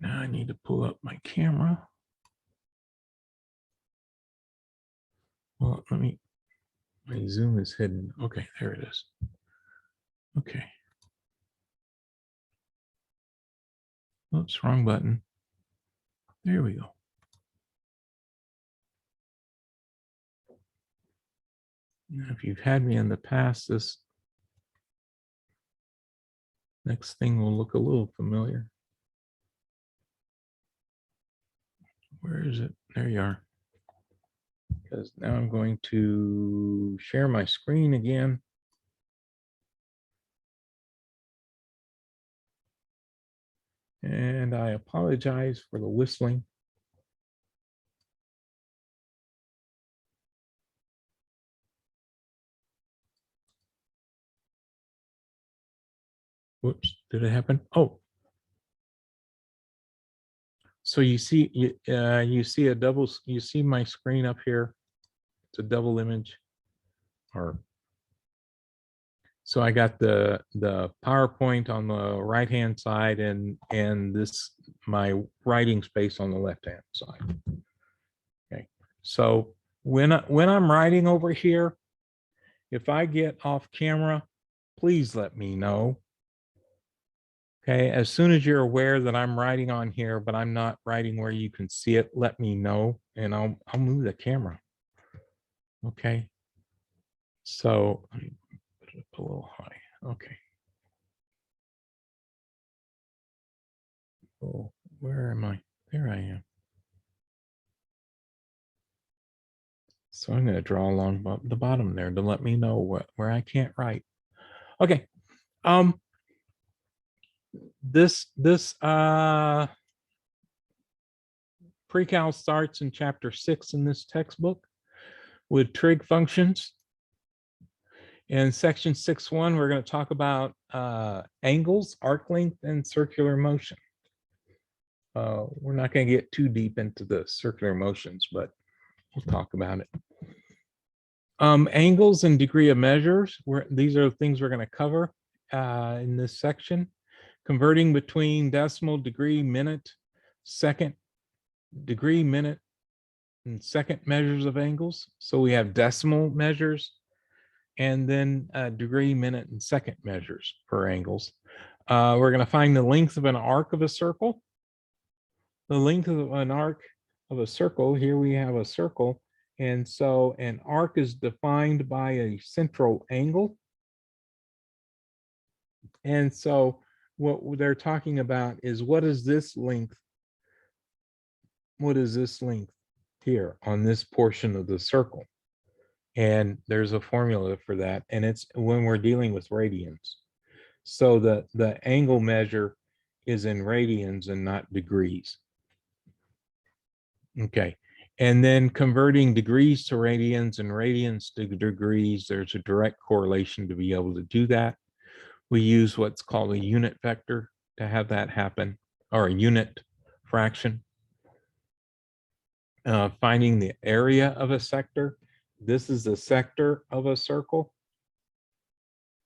Now I need to pull up my camera. Well, my zoom is hidden. Okay, there it is. Okay. Oops, wrong button. There we go. Now, if you've had me in the past, this next thing will look a little familiar. Where is it? There you are. Because now I'm going to share my screen again. And I apologize for the whistling. Whoops, did it happen? Oh. So you see, you see a double, you see my screen up here. It's a double image. Or so I got the PowerPoint on the right hand side and this my writing space on the left hand side. Okay, so when I'm writing over here, if I get off camera, please let me know. Okay, as soon as you're aware that I'm writing on here, but I'm not writing where you can see it, let me know and I'll move the camera. Okay, so let me put it up a little high. Okay. Oh, where am I? There I am. So I'm going to draw along the bottom there to let me know where I can't write. Okay. This pre-cal starts in chapter 6 in this textbook with trig functions. In section 6.1, we're going to talk about angles, arc length, and circular motion. We're not going to get too deep into the circular motions, but we'll talk about it. Angles and degree of measures, these are the things we're going to cover in this section. Converting between decimal, degree, minute, second, degree, minute, and second measures of angles. So we have decimal measures and then degree, minute, and second measures for angles. We're going to find the length of an arc of a circle. The length of an arc of a circle, here we have a circle. And so an arc is defined by a central angle. And so what they're talking about is what is this length? What is this length here on this portion of the circle? And there's a formula for that. And it's when we're dealing with radians. So the angle measure is in radians and not degrees. Okay. And then converting degrees to radians and radians to degrees, there's a direct correlation to be able to do that. We use what's called a unit vector to have that happen, or a unit fraction. Finding the area of a sector. This is the sector of a circle.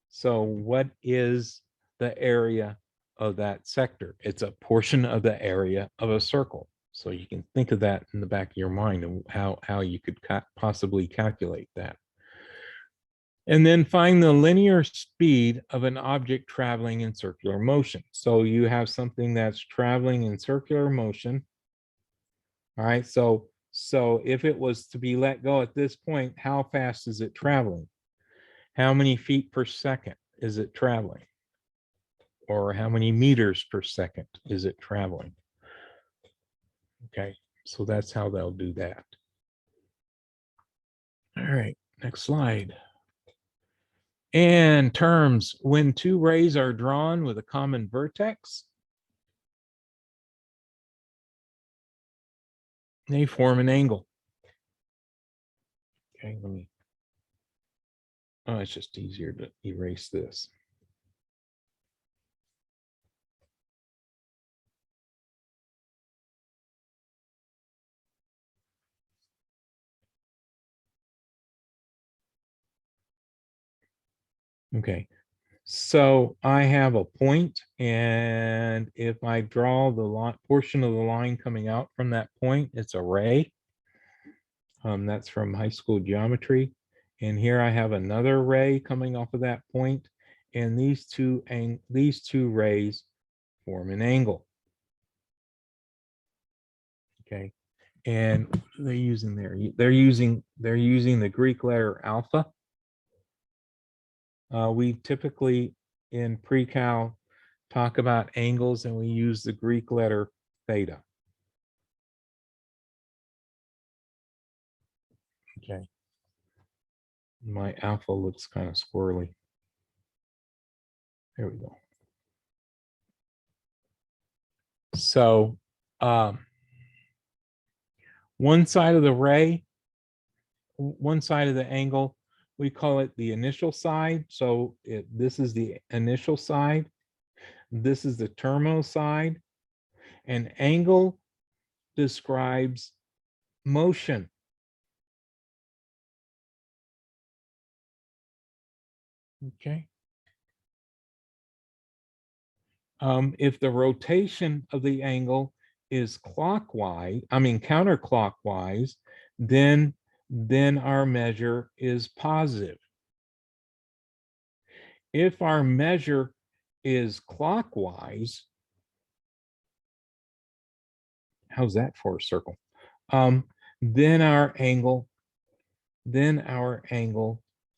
So what is the area of that sector? It's a portion of the area of a circle. So you can think of that in the back of your mind and how you could possibly calculate that. And then find the linear speed of an object traveling in circular motion. So you have something that's traveling in circular motion. All right, so if it was to be let go at this point, how fast is it traveling? How many feet per second is it traveling? Or how many meters per second is it traveling? Okay, so that's how they'll do that. All right, next slide. And terms, when two rays are drawn with a common vertex, they form an angle. Okay, oh, it's just easier to erase this. Okay, So I have a point, and if I draw the portion of the line coming out from that point, it's a ray. That's from high school geometry. And here I have another ray coming off of that point, and these two rays form an angle. Okay, and what are they using there? They're using the Greek letter alpha. We typically in pre-cal talk about angles, and we use the Greek letter theta. Okay. My alpha looks kind of squirrely. There we go. So one side of the ray, one side of the angle, we call it the initial side. So this is the initial side. This is the terminal side. An angle describes motion. Okay. If the rotation of the angle is counterclockwise, then our measure is positive. If our measure is clockwise, how's that for a circle? Then our angle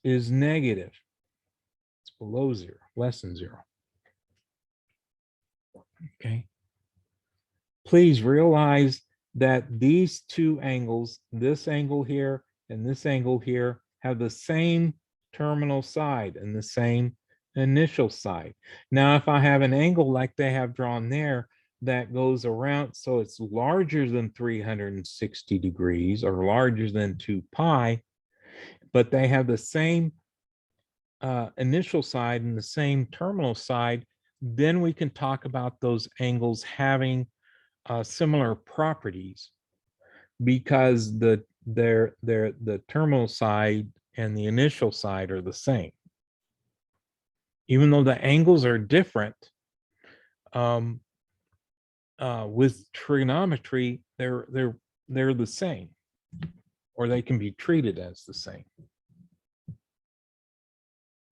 is negative. It's below zero, less than zero. Okay. Please realize that these two angles, this angle here and this angle here, have the same terminal side and the same initial side. Now, if I have an angle like they have drawn there that goes around, so it's larger than 360 degrees or larger than 2 pi, but they have the same initial side and the same terminal side, then we can talk about those angles having similar properties, because the terminal side and the initial side are the same. Even though the angles are different, with trigonometry, they're the same, or they can be treated as the same.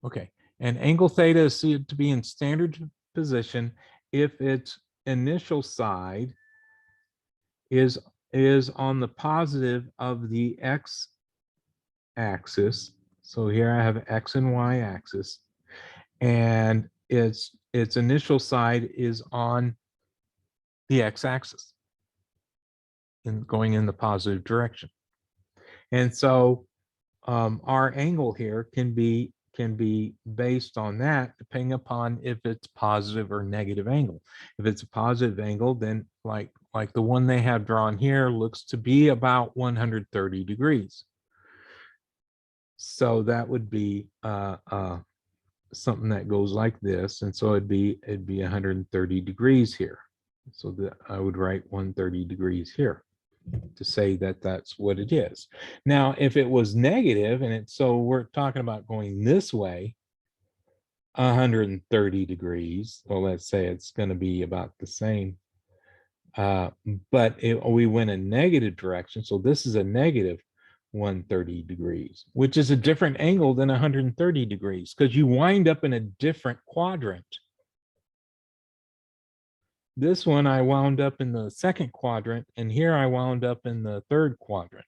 Okay, and angle theta is said to be in standard position if its initial side is on the positive of the x axis. So here I have x and y axis, and its initial side is on the x axis and going in the positive direction. And so our angle here can be based on that, depending upon if it's positive or negative angle. If it's a positive angle, then like the one they have drawn here looks to be about 130 degrees. So that would be something that goes like this, and so it'd be 130 degrees here. So that I would write 130 degrees here to say that that's what it is. Now, if it was negative, and so we're talking about going this way, 130 degrees, well, let's say it's going to be about the same. But we went a negative direction, so this is a negative 130 degrees, which is a different angle than 130 degrees, because you wind up in a different quadrant. This one, I wound up in the second quadrant, and here I wound up in the third quadrant.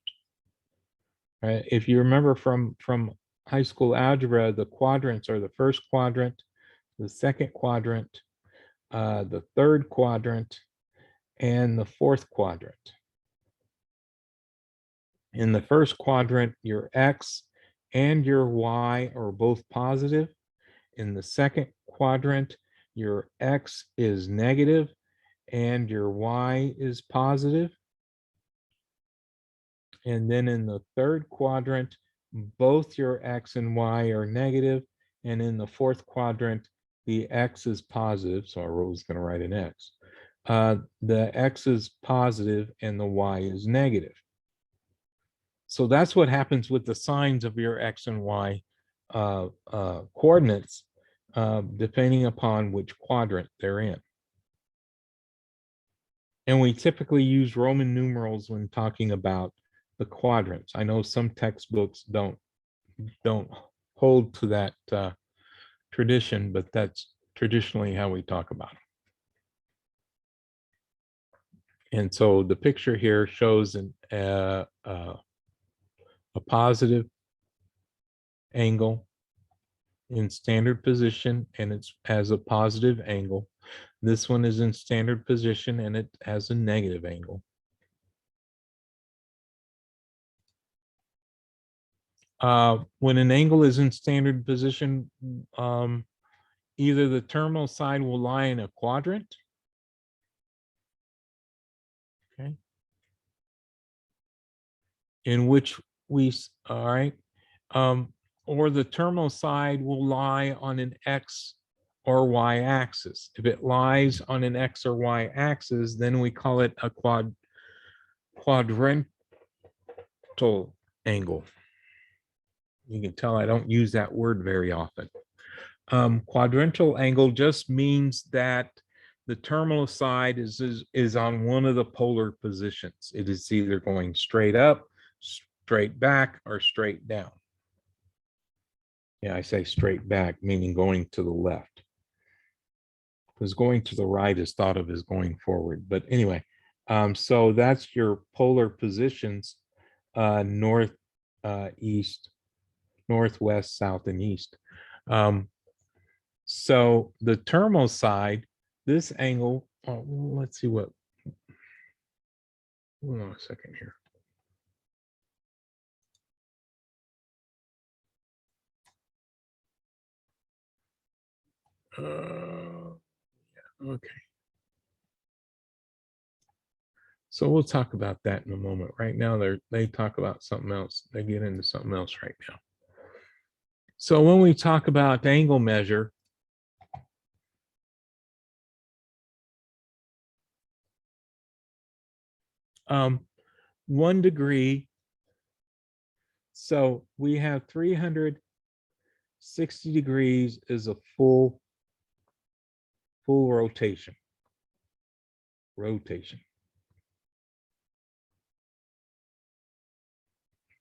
Right? If you remember from high school algebra, the quadrants are the first quadrant, the second quadrant, the third quadrant, and the fourth quadrant. In the first quadrant, your x and your y are both positive. In the second quadrant, your x is negative and your y is positive. And then in the third quadrant, both your x and y are negative. And in the fourth quadrant, the x is positive. So I was going to write an x. The x is positive and the y is negative. So that's what happens with the signs of your x and y coordinates. depending upon which quadrant they're in. And we typically use Roman numerals when talking about the quadrants. I know some textbooks don't hold to that tradition, but that's traditionally how we talk about it. And so the picture here shows a positive angle in standard position, and it has a positive angle. This one is in standard position and it has a negative angle. When an angle is in standard position, either the terminal side will lie in a quadrant. Okay. In which all right. Or the terminal side will lie on an X or Y axis. If it lies on an X or Y axis, then we call it a quadrantal angle. You can tell I don't use that word very often. Quadrantal angle just means that the terminal side is on one of the polar positions. It is either going straight up, straight back, or straight down. Yeah, I say straight back, meaning going to the left. Because going to the right is thought of as going forward. But anyway, so that's your polar positions, north, east, northwest, south, and east. So the terminal side, this angle, let's see what, hold on a second here. Okay. So we'll talk about that in a moment. Right now, they talk about something else. They get into something else right now. So when we talk about angle measure, um, 1 degree. So we have 360 degrees is a full rotation.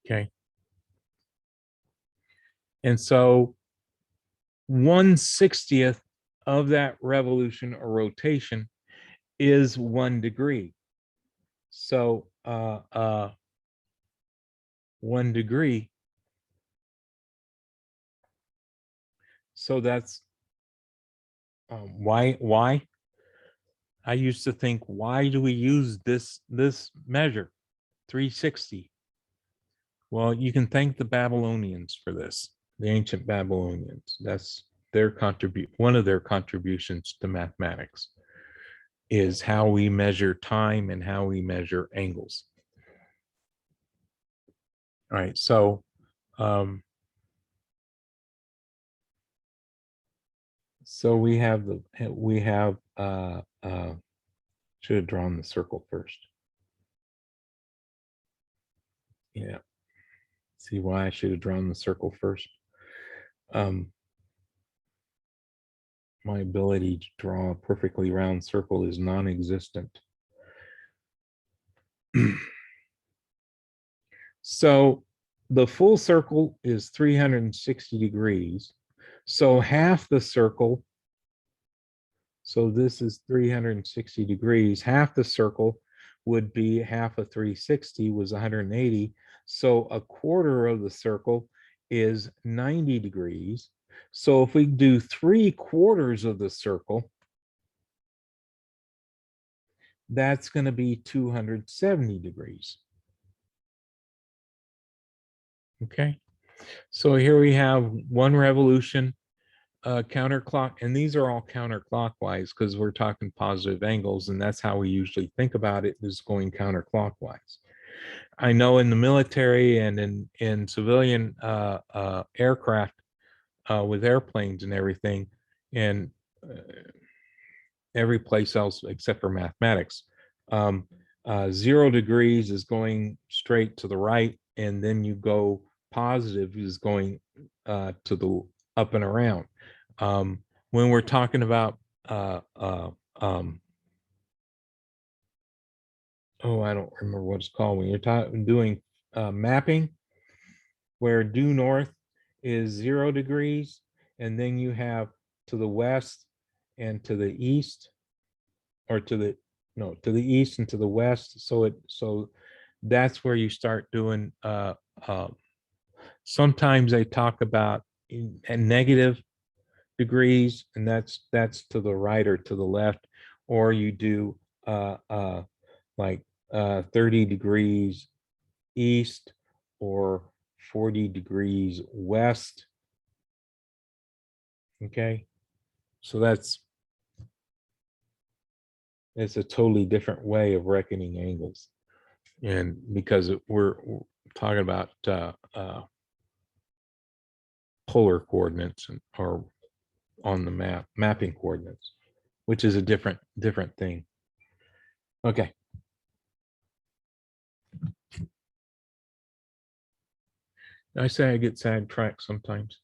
Okay. And so 1/60th of that revolution or rotation is 1 degree. So 1 degree. So that's why I used to think, why do we use this measure 360? Well, you can thank the Babylonians for this, the ancient Babylonians. That's their one of their contributions to mathematics is how we measure time and how we measure angles. All right, so so we have should have drawn the circle first. Yeah. See why I should have drawn the circle first. My ability to draw a perfectly round circle is non-existent. So the full circle is 360 degrees. So half the circle, so this is 360 degrees, half the circle would be half of 360 was 180. So a quarter of the circle is 90 degrees. So if we do 3/4 of the circle, that's going to be 270 degrees. Okay, so here we have 1 revolution counterclock, and these are all counterclockwise because we're talking positive angles, and that's how we usually think about it, is going counterclockwise. I know in the military and in civilian aircraft with airplanes and everything, and every place else except for mathematics, 0 degrees is going straight to the right, and then you go positive is going to the up and around. when we're talking about oh, I don't remember what it's called when you're doing mapping, where due north is 0 degrees, and then you have to the west and to the east, or to the east and to the west. So that's where you start doing. Sometimes they talk about in negative degrees, and that's to the right or to the left, or you do like 30 degrees east or 40 degrees west. Okay, so it's a totally different way of reckoning angles, and because we're talking about polar coordinates or on the mapping coordinates, which is a different thing. Okay. I say I get sidetracked sometimes.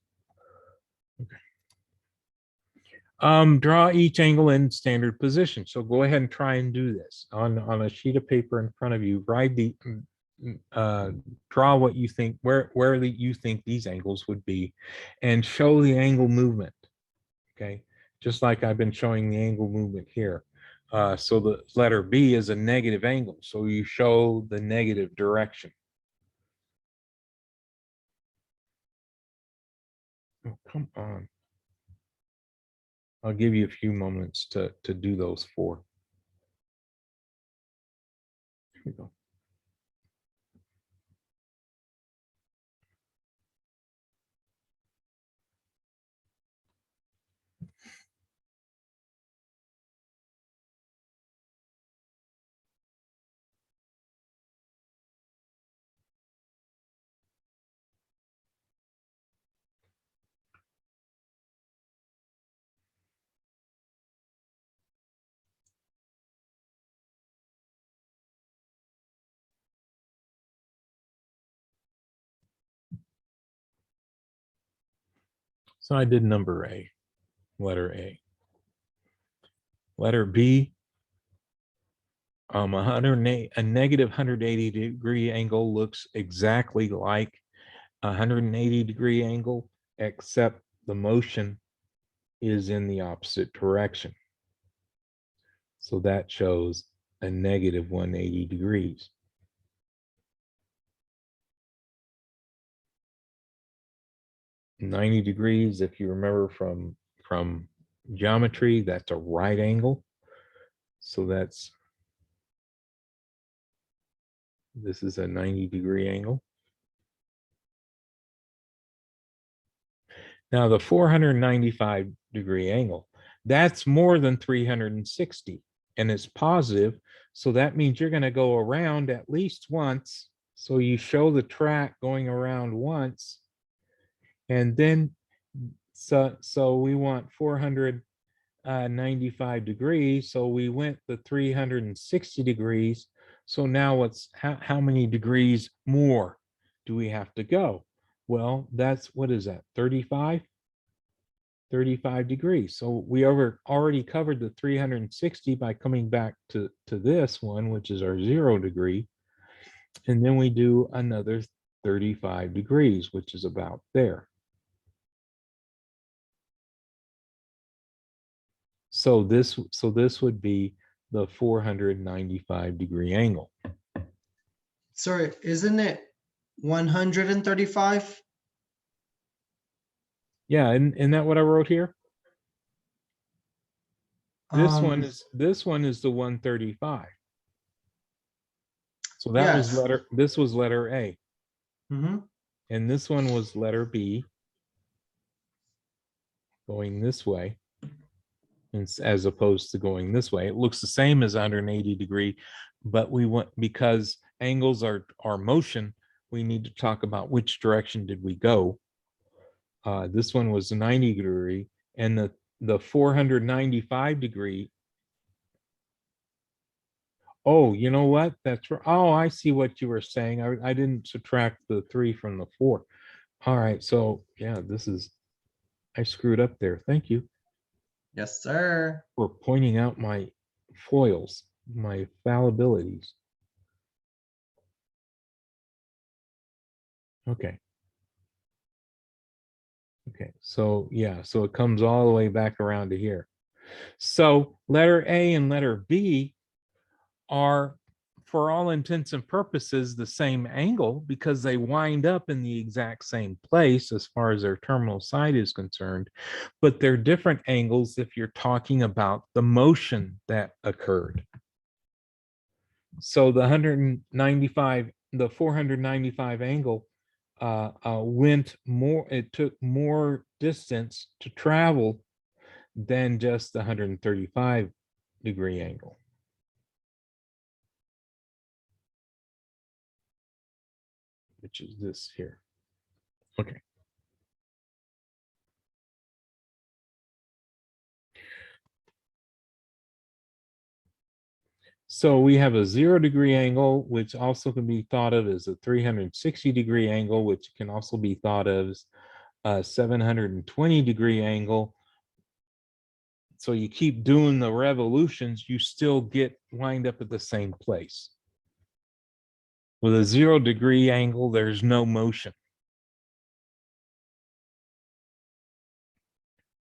Okay. Draw each angle in standard position. So go ahead and try and do this on a sheet of paper in front of you. Write the draw what you think, where you think these angles would be, and show the angle movement. Okay, just like I've been showing the angle movement here. So the letter B is a negative angle, so you show the negative direction. Oh, come on. I'll give you a few moments to do those 4. Here we go. So I did number A, letter A. Letter B, a negative 180 degree angle looks exactly like a 180 degree angle, except the motion is in the opposite direction. So that shows a negative 180 degrees. $90 degrees, if you remember from geometry, that's a right angle. So this is a 90 degree angle. Now the 495 degree angle, that's more than 360, and it's positive. So that means you're going to go around at least once. So you show the track going around once, and then so we want 495 degrees. So we went the 360 degrees. So now how many degrees more do we have to go? Well, what is that? 35 degrees. So we already covered the 360 by coming back to this one, which is our 0 degree. And then we do another 35 degrees, which is about there. So this would be the 495 degree angle. Sorry, isn't it 135? Yeah, isn't that what I wrote here? This one is the 135. So that was Yes. this was letter A. Mm-hmm. And this one was letter B, going this way, as opposed to going this way. It looks the same as 180 degree, but we want, because angles are motion, we need to talk about which direction did we go. This one was 90 degree, and the 495 degree. Oh, you know what? That's right. Oh, I see what you were saying. I didn't subtract the 3 from the 4. All right. So yeah, this is I screwed up there. Thank you Yes, sir. for pointing out my foils, my fallibilities. Okay. Okay, so yeah, so it comes all the way back around to here. So letter A and letter B are, for all intents and purposes, the same angle because they wind up in the exact same place as far as their terminal side is concerned, but they're different angles if you're talking about the motion that occurred. So the 195, the 495 angle went more, it took more distance to travel than just the 135-degree angle. Which is this here. Okay. So we have a 0-degree angle, which also can be thought of as a 360-degree angle, which can also be thought of as a 720-degree angle. So you keep doing the revolutions, you still wind up at the same place. With a 0-degree angle, there's no motion.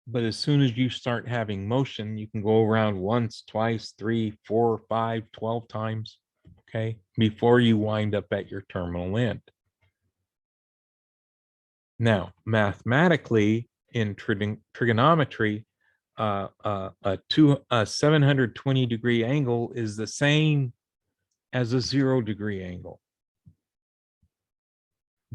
But as soon as you start having motion, you can go around once, twice, 3, 4, 5, 12 times, okay, before you wind up at your terminal end. Now, mathematically, in trigonometry, a 720-degree angle is the same as a 0-degree angle.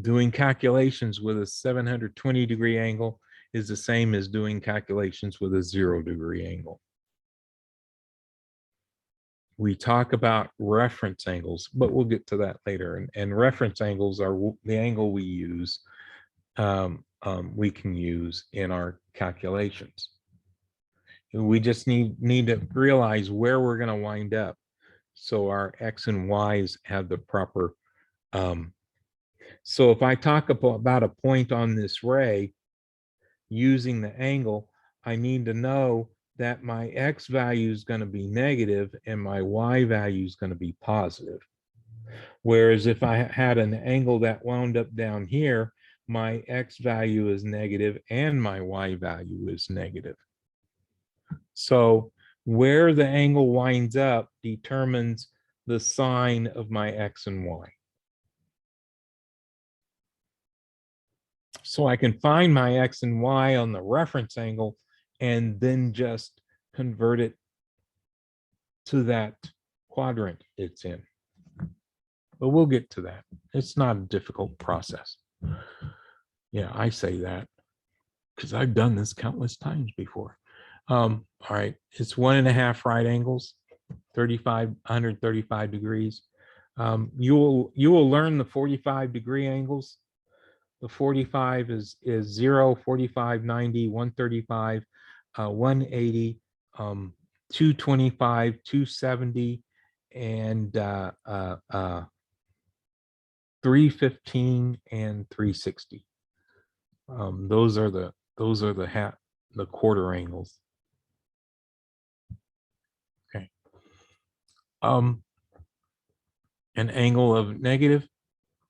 Doing calculations with a 720-degree angle is the same as doing calculations with a 0-degree angle. We talk about reference angles, but we'll get to that later. And reference angles are the angle we use, we can use in our calculations. We just need to realize where we're going to wind up, so our X and Y's have the proper. So if I talk about a point on this ray using the angle, I need to know that my X value is going to be negative and my Y value is going to be positive. Whereas if I had an angle that wound up down here, my X value is negative and my Y value is negative. So where the angle winds up determines the sign of my X and Y. So I can find my X and Y on the reference angle and then just convert it to that quadrant it's in. But we'll get to that. It's not a difficult process. Yeah, I say that because I've done this countless times before. All right, it's 1.5 right angles, 135 degrees. You will learn the 45-degree angles. The 45 is 0, 45, 90, 135, 180, 225, 270, and 315 and 360. Those are the quarter angles. Okay. An angle of negative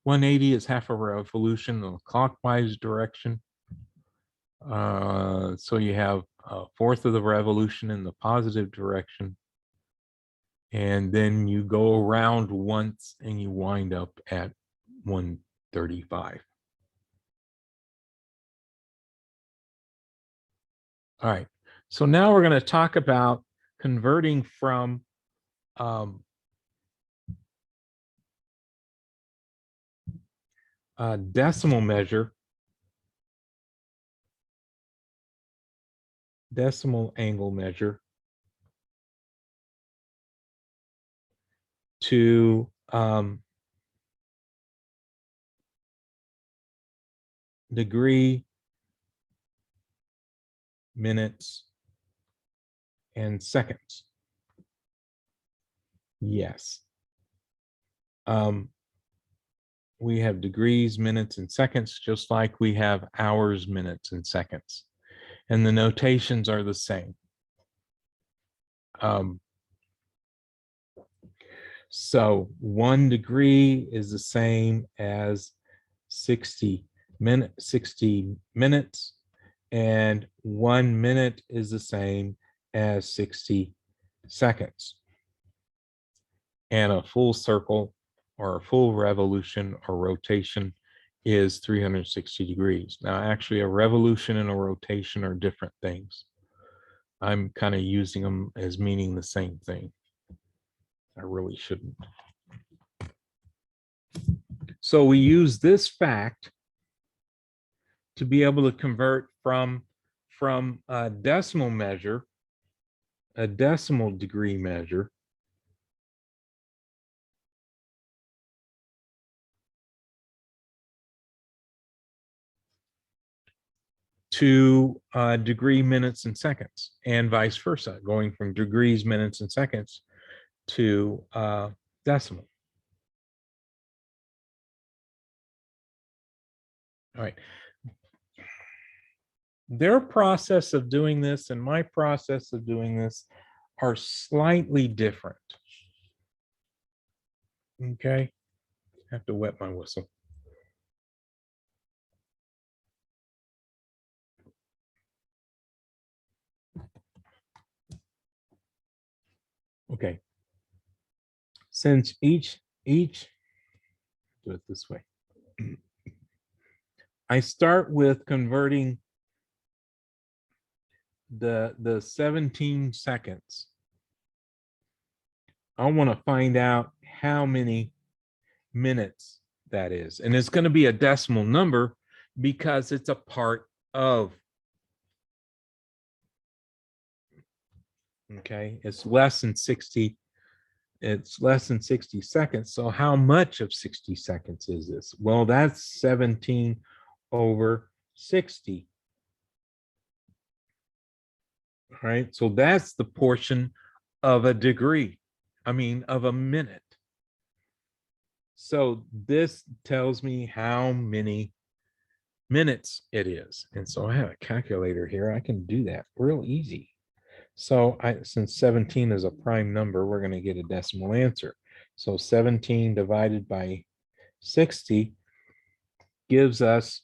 180 is half a revolution in the clockwise direction. So you have a fourth of the revolution in the positive direction. And then you go around once and you wind up at 135. All right. So now we're going to talk about converting from decimal angle measure to degree, minutes, and seconds. Yes. We have degrees, minutes, and seconds, just like we have hours, minutes, and seconds. and the notations are the same. So 1 degree is the same as 60 minutes, and 1 minute is the same as 60 seconds. And a full circle or a full revolution or rotation is 360 degrees. Now, actually, a revolution and a rotation are different things. I'm kind of using them as meaning the same thing. I really shouldn't. So we use this fact to be able to convert from a decimal measure, a decimal degree measure, to degree, minutes, and seconds, and vice versa, going from degrees, minutes, and seconds to decimal. All right. Their process of doing this and my process of doing this are slightly different. Okay. I have to wet my whistle. Okay. Since each do it this way. I start with converting the 17 seconds. I want to find out how many minutes that is. And it's going to be a decimal number because it's a part of. Okay, it's less than 60. It's less than 60 seconds. So how much of 60 seconds is this? Well, that's 17 over 60. All right, so that's the portion of a degree. I mean, of a minute. So this tells me how many minutes it is. And so I have a calculator here. I can do that real easy. So since 17 is a prime number, we're going to get a decimal answer. So 17 divided by 60 gives us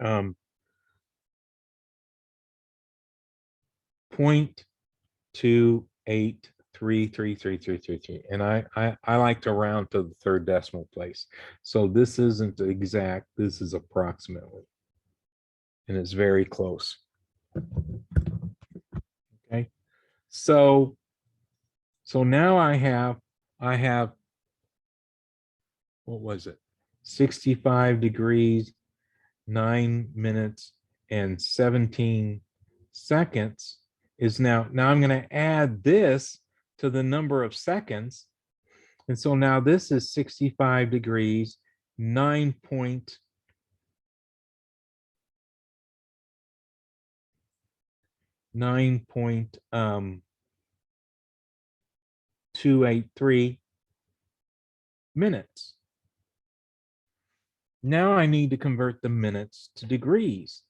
0.2833333. And I like to round to the third decimal place. So this isn't exact, this is approximately. And it's very close. Okay. So now I have what was it? 65 degrees, 9 minutes, and 17 seconds is now I'm going to add this to the number of seconds. And so now this is 65 degrees, 9.283 minutes. Now I need to convert the minutes to degrees.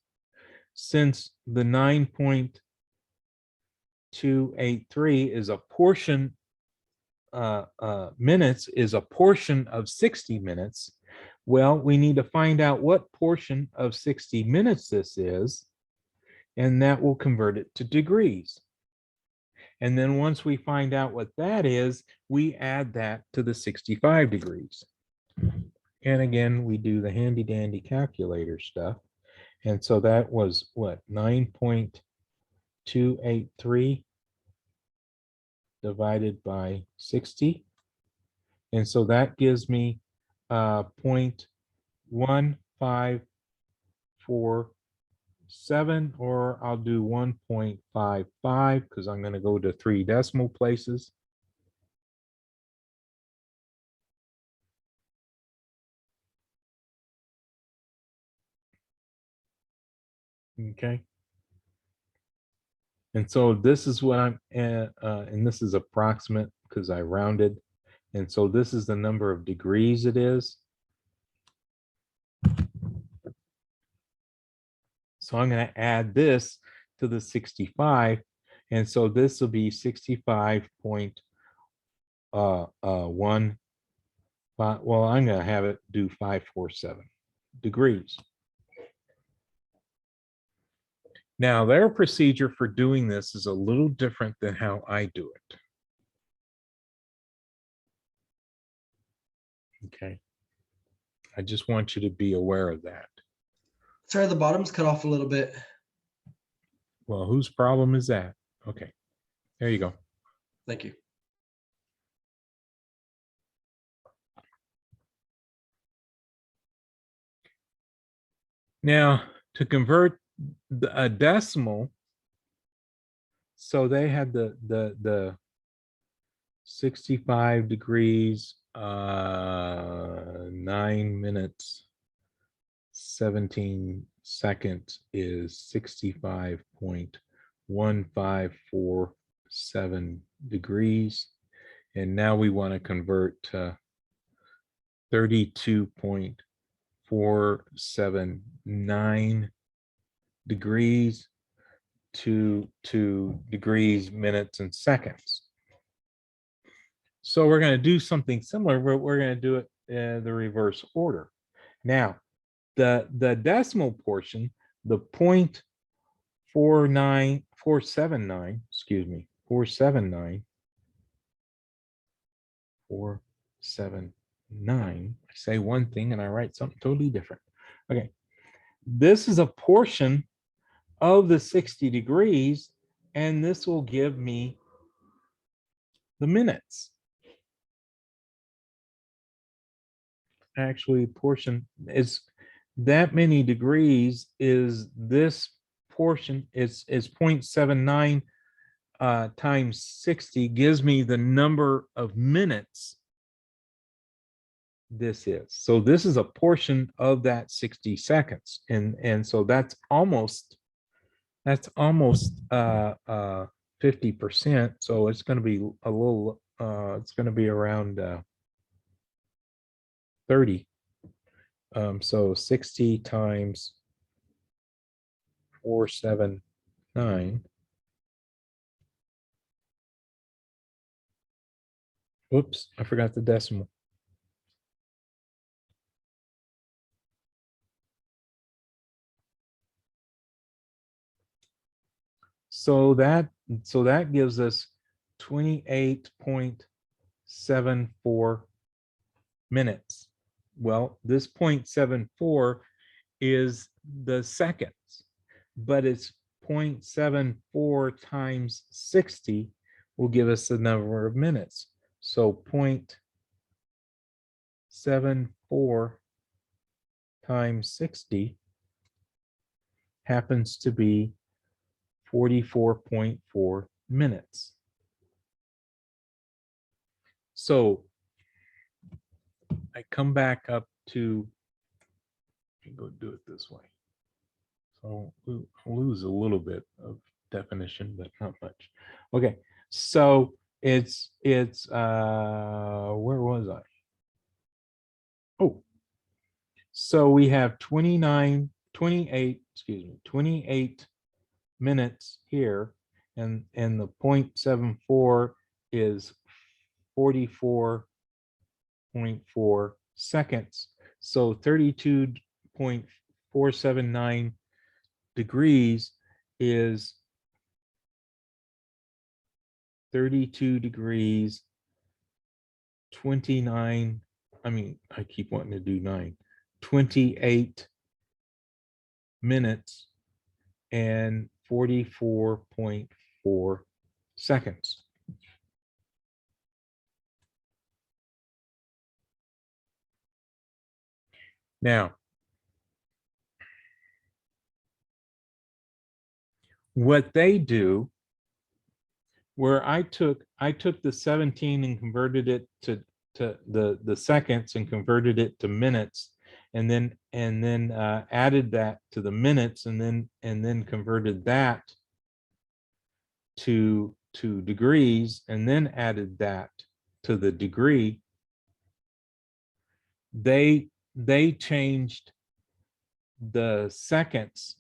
Since the 9.283 is a portion, minutes is a portion of 60 minutes, well, we need to find out what portion of 60 minutes this is, and that will convert it to degrees. And then once we find out what that is, we add that to the 65 degrees. And again, we do the handy dandy calculator stuff. And so that was what, 9.283 divided by 60. And so that gives me 0.1547, or I'll do 1.55 because I'm going to go to 3 decimal places. Okay. And so this is what I'm at, and this is approximate because I rounded. And so this is the number of degrees it is. So I'm going to add this to the 65. And so this will be 65.1. Well, I'm going to have it do 547 degrees. Now, their procedure for doing this is a little different than how I do it. Okay. I just want you to be aware of that. Sorry, the bottom's cut off a little bit. Well, whose problem is that? Okay. There you go. Thank you. Now, to convert a decimal, so they had the 65 degrees, 9 minutes, 17 seconds is 65.1547 degrees. And now we want to convert to 32.479 degrees to degrees, minutes, and seconds. So we're going to do something similar, but we're going to do it in the reverse order. Now, the decimal portion, the 0.479, excuse me, 479. I say one thing and I write something totally different. Okay, this is a portion of the 60 degrees, and this will give me the minutes. Actually, portion is that many degrees is this portion is 0.79 times 60 gives me the number of minutes this is. So this is a portion of that 60 seconds. And so that's almost 50%. So it's going to be a little, it's going to be around 30. So 60 times 479. Whoops, I forgot the decimal. So that gives us 28.74 minutes. Well, this 0.74 is the seconds, but it's 0.74 times 60 will give us the number of minutes. So 0.74 times 60 happens to be 44.4 minutes. So I come back up to, go do it this way. So I'll lose a little bit of definition, but not much. Okay, so it's where was I? Oh, so we have 28 minutes here, and the 0.74 is 44.4 seconds. So 32.479 degrees is 32 degrees 29. I mean, I keep wanting to do 28 minutes and 44.4 seconds. Now, what they do, where I took the 17 and converted it to the seconds and converted it to minutes, and then added that to the minutes, and then converted that to degrees, and then added that to the degree. They changed the seconds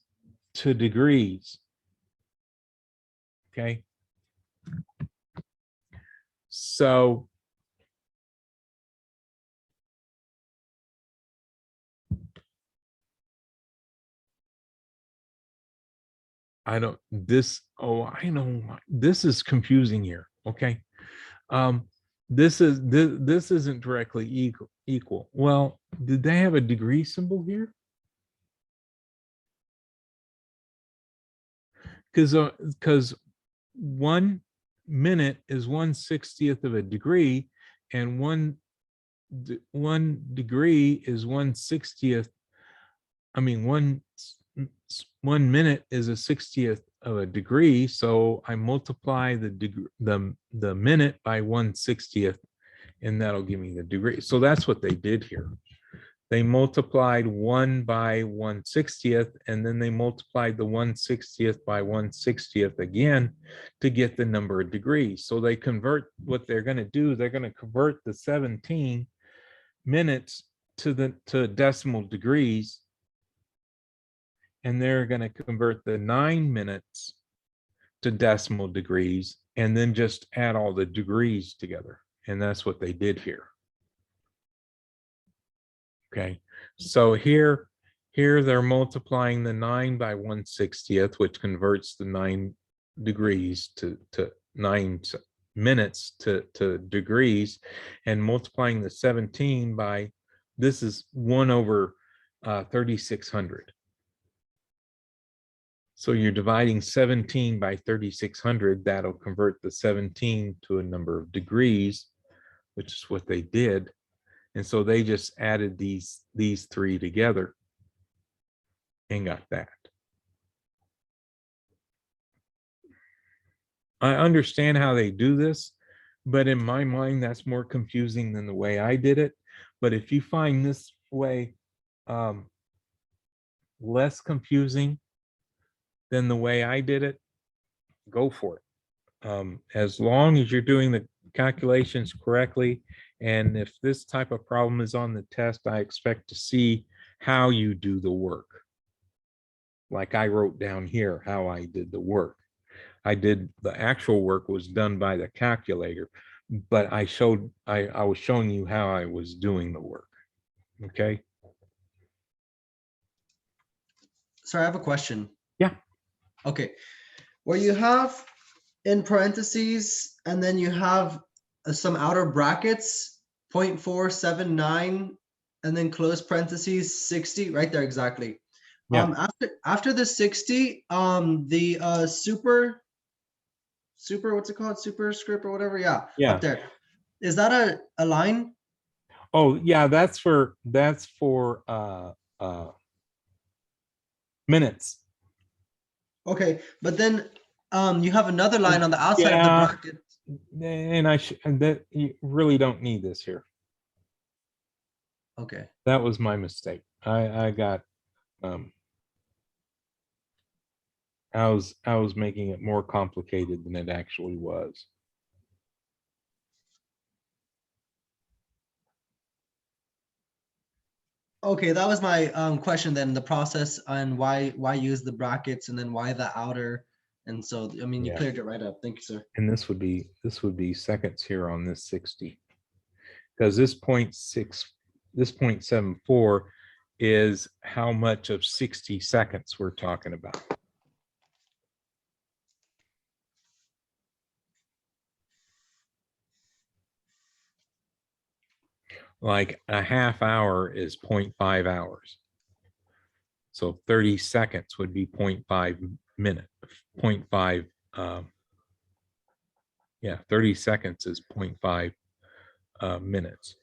to degrees. Okay. So I don't, this, oh, I know, this is confusing here. Okay. This isn't directly equal. Well, did they have a degree symbol here? Because 1 minute is 1/60th of a degree, and one degree is 1/60th. I mean, 1 minute is a 60th of a degree. So I multiply the minute by 1/60th, and that'll give me the degree. So that's what they did here. They multiplied 1 by 1/60th, and then they multiplied the 1/60th by 1/60th again to get the number of degrees. So they convert, what they're going to do, they're going to convert the 17 minutes to decimal degrees, and they're going to convert the 9 minutes to decimal degrees, and then just add all the degrees together. And that's what they did here. Okay, so here they're multiplying the 9 by 1/60th, which converts the 9 degrees to 9 minutes to degrees, and multiplying the 17 by, this is 1 over 3600. So you're dividing 17 by 3600, that'll convert the 17 to a number of degrees, which is what they did. And so they just added these three together and got that. I understand how they do this, but in my mind, that's more confusing than the way I did it. But if you find this way less confusing than the way I did it, go for it. As long as you're doing the calculations correctly, and if this type of problem is on the test, I expect to see how you do the work. Like I wrote down here how I did the work. The actual work was done by the calculator, but I was showing you how I was doing the work. Okay. Sorry, I have a question. Yeah. Okay. Where you have in parentheses, and then you have some outer brackets, 0.479, and then close parentheses, 60, right there, exactly. Yeah. After the 60, the super, what's it called? Superscript or whatever. Yeah. Yeah. Up there. Is that a line? Oh yeah, that's for minutes. Okay, but then you have another line on the outside of the Yeah. bracket. And that you really don't need this here. Okay. That was my mistake. I got I was making it more complicated than it actually was. Okay, that was my question then, the process and why use the brackets and then why the outer. And so, I mean, you Yeah. cleared it right up. Thank you, sir. And this would be seconds here on this 60. Because this 0.74 is how much of 60 seconds we're talking about. Like a half hour is 0.5 hours. So 30 seconds would be 0.5 minute, 0.5. 30 seconds is 0.5 minutes.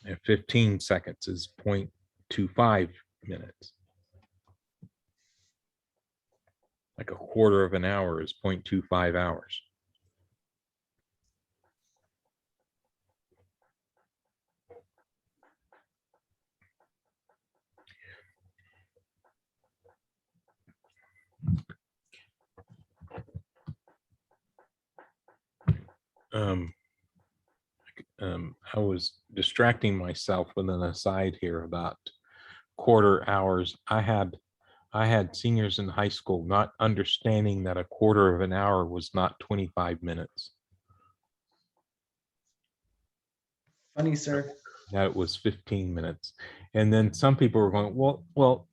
And 15 seconds is 0.25 minutes. Like a quarter of an hour is 0.25 hours. I was distracting myself with an aside here about quarter hours. I had I had seniors in high school not understanding that a quarter of an hour was not 25 minutes, Funny, sir. that it was 15 minutes. And then some people were going, well,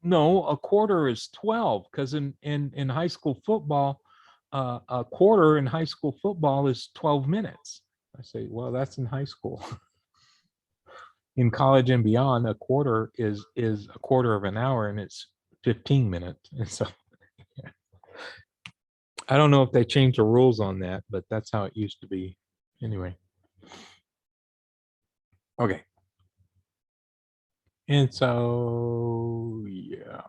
no, a quarter is 12, because in high school football, a quarter in high school football is 12 minutes. I say, well, that's in high school. In college and beyond, a quarter is a quarter of an hour, and it's 15 minutes. And so yeah. I don't know if they changed the rules on that, but that's how it used to be. Anyway. Okay. And so, yeah.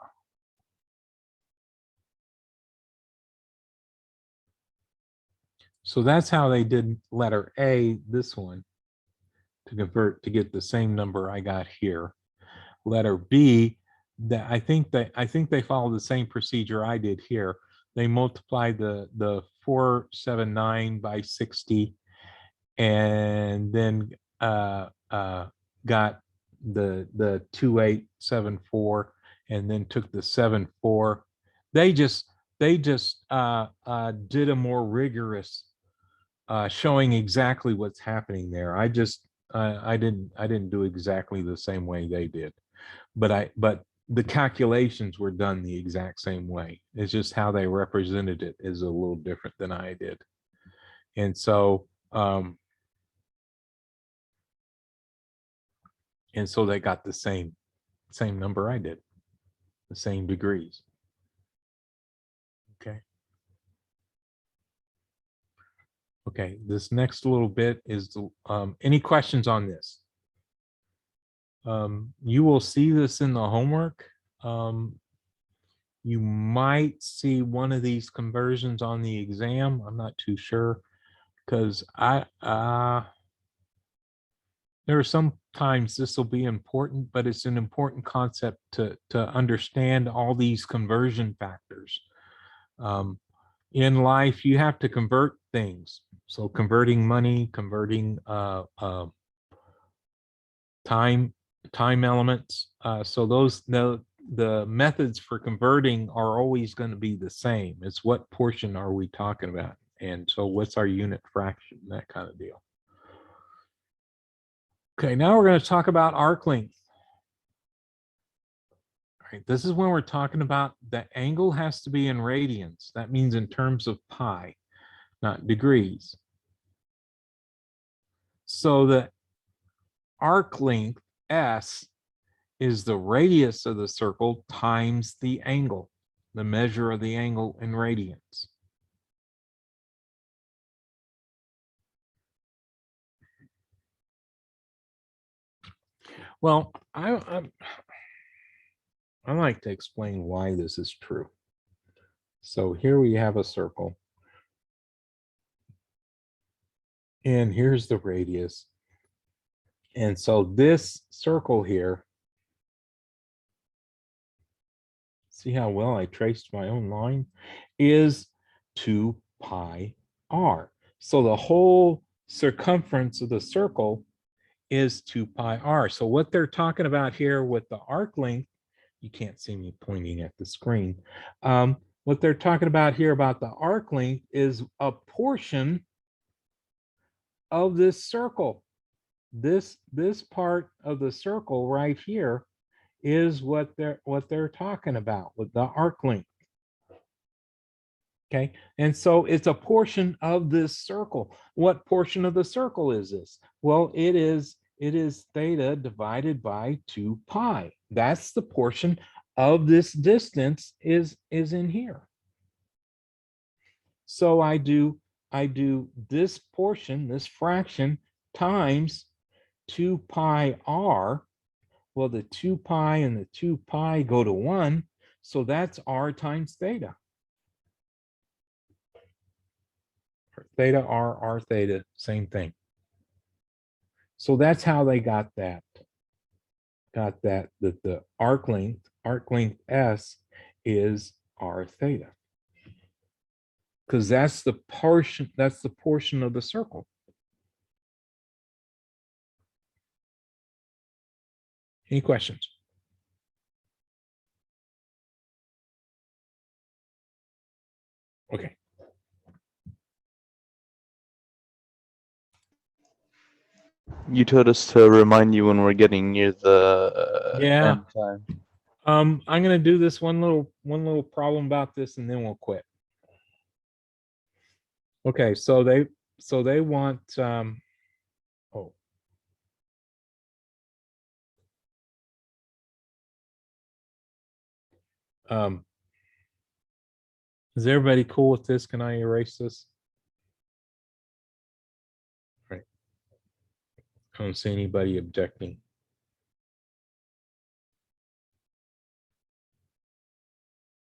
So that's how they did letter A, this one, to convert to get the same number I got here. Letter B, that I think they followed the same procedure I did here. They multiplied the 479 by 60, and then got the 2874, and then took the 74. They just did a more rigorous showing exactly what's happening there. I didn't do exactly the same way they did, but the calculations were done the exact same way. It's just how they represented it is a little different than I did. And so they got the same number I did, the same degrees. Okay. Okay, this next little bit is any questions on this? You will see this in the homework. You might see one of these conversions on the exam. I'm not too sure, because there are some times this will be important, but it's an important concept to understand all these conversion factors. In life, you have to convert things. So converting money, converting time elements. So those the methods for converting are always going to be the same. It's what portion are we talking about? And so what's our unit fraction, that kind of deal. Okay, now we're going to talk about arc length. All right, this is when we're talking about the angle has to be in radians. That means in terms of pi, not degrees. So the arc length, S, is the radius of the circle times the angle, the measure of the angle in radians. Well, I like to explain why this is true. So here we have a circle. And here's the radius. And so this circle here, see how well I traced my own line, is 2 pi r. So the whole circumference of the circle is 2 pi r. So what they're talking about here with the arc length, you can't see me pointing at the screen. What they're talking about here about the arc length is a portion of this circle. This part of the circle right here is what they're talking about with the arc length. Okay, and so it's a portion of this circle. What portion of the circle is this? Well, it is theta divided by 2 pi. That's the portion of this distance is in here. So I do this portion, this fraction, times 2 pi r. Well, the 2 pi and the 2 pi go to 1, so that's r times theta. Theta r theta, same thing. So that's how they got that. That the arc length S is r theta. Because that's the portion of the circle. Any questions? Okay. You told us to remind you when we're getting near the Yeah. end time. I'm gonna do this one little problem about this, and then we'll quit. Okay, so they want oh. Is everybody cool with this? Can I erase this? Right. I don't see anybody objecting.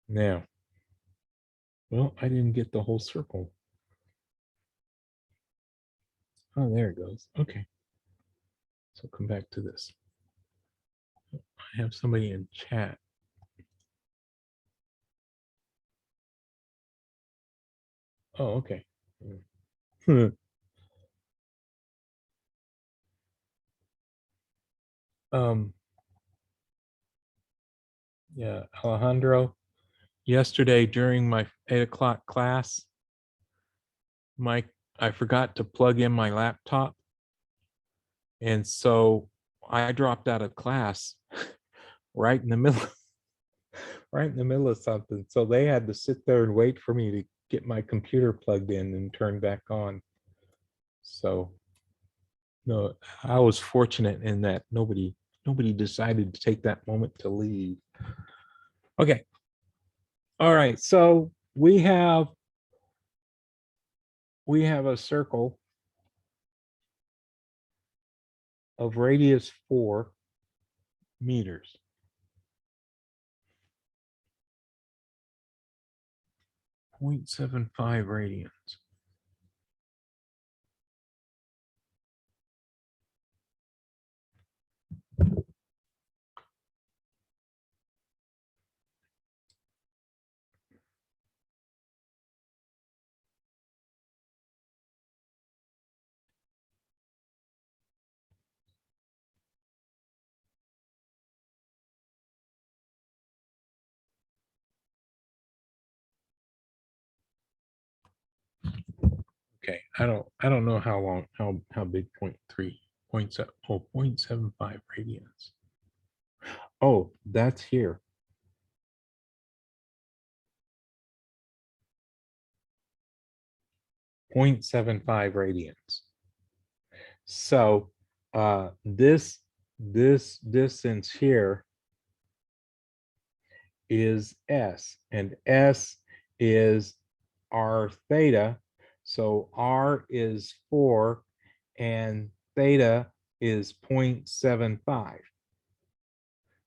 Now, well, I didn't get the whole circle. Oh, there it goes. Okay. So come back to this. I have somebody in chat. Oh, okay. Yeah, Alejandro, yesterday during my 8 o'clock class, I forgot to plug in my laptop. And so I dropped out of class right in the middle, right in the middle of something. So they had to sit there and wait for me to get my computer plugged in and turned back on. So no, I was fortunate in that nobody decided to take that moment to leave. Okay. All right. So we have a circle of radius 4 meters. .75 radians. Okay, I don't know how long, how big 0.3 points up. Oh, 0.75 radians. Oh, that's here. .75 radians. So this distance here is S, and S is R theta. So R is 4 and theta is 0.75.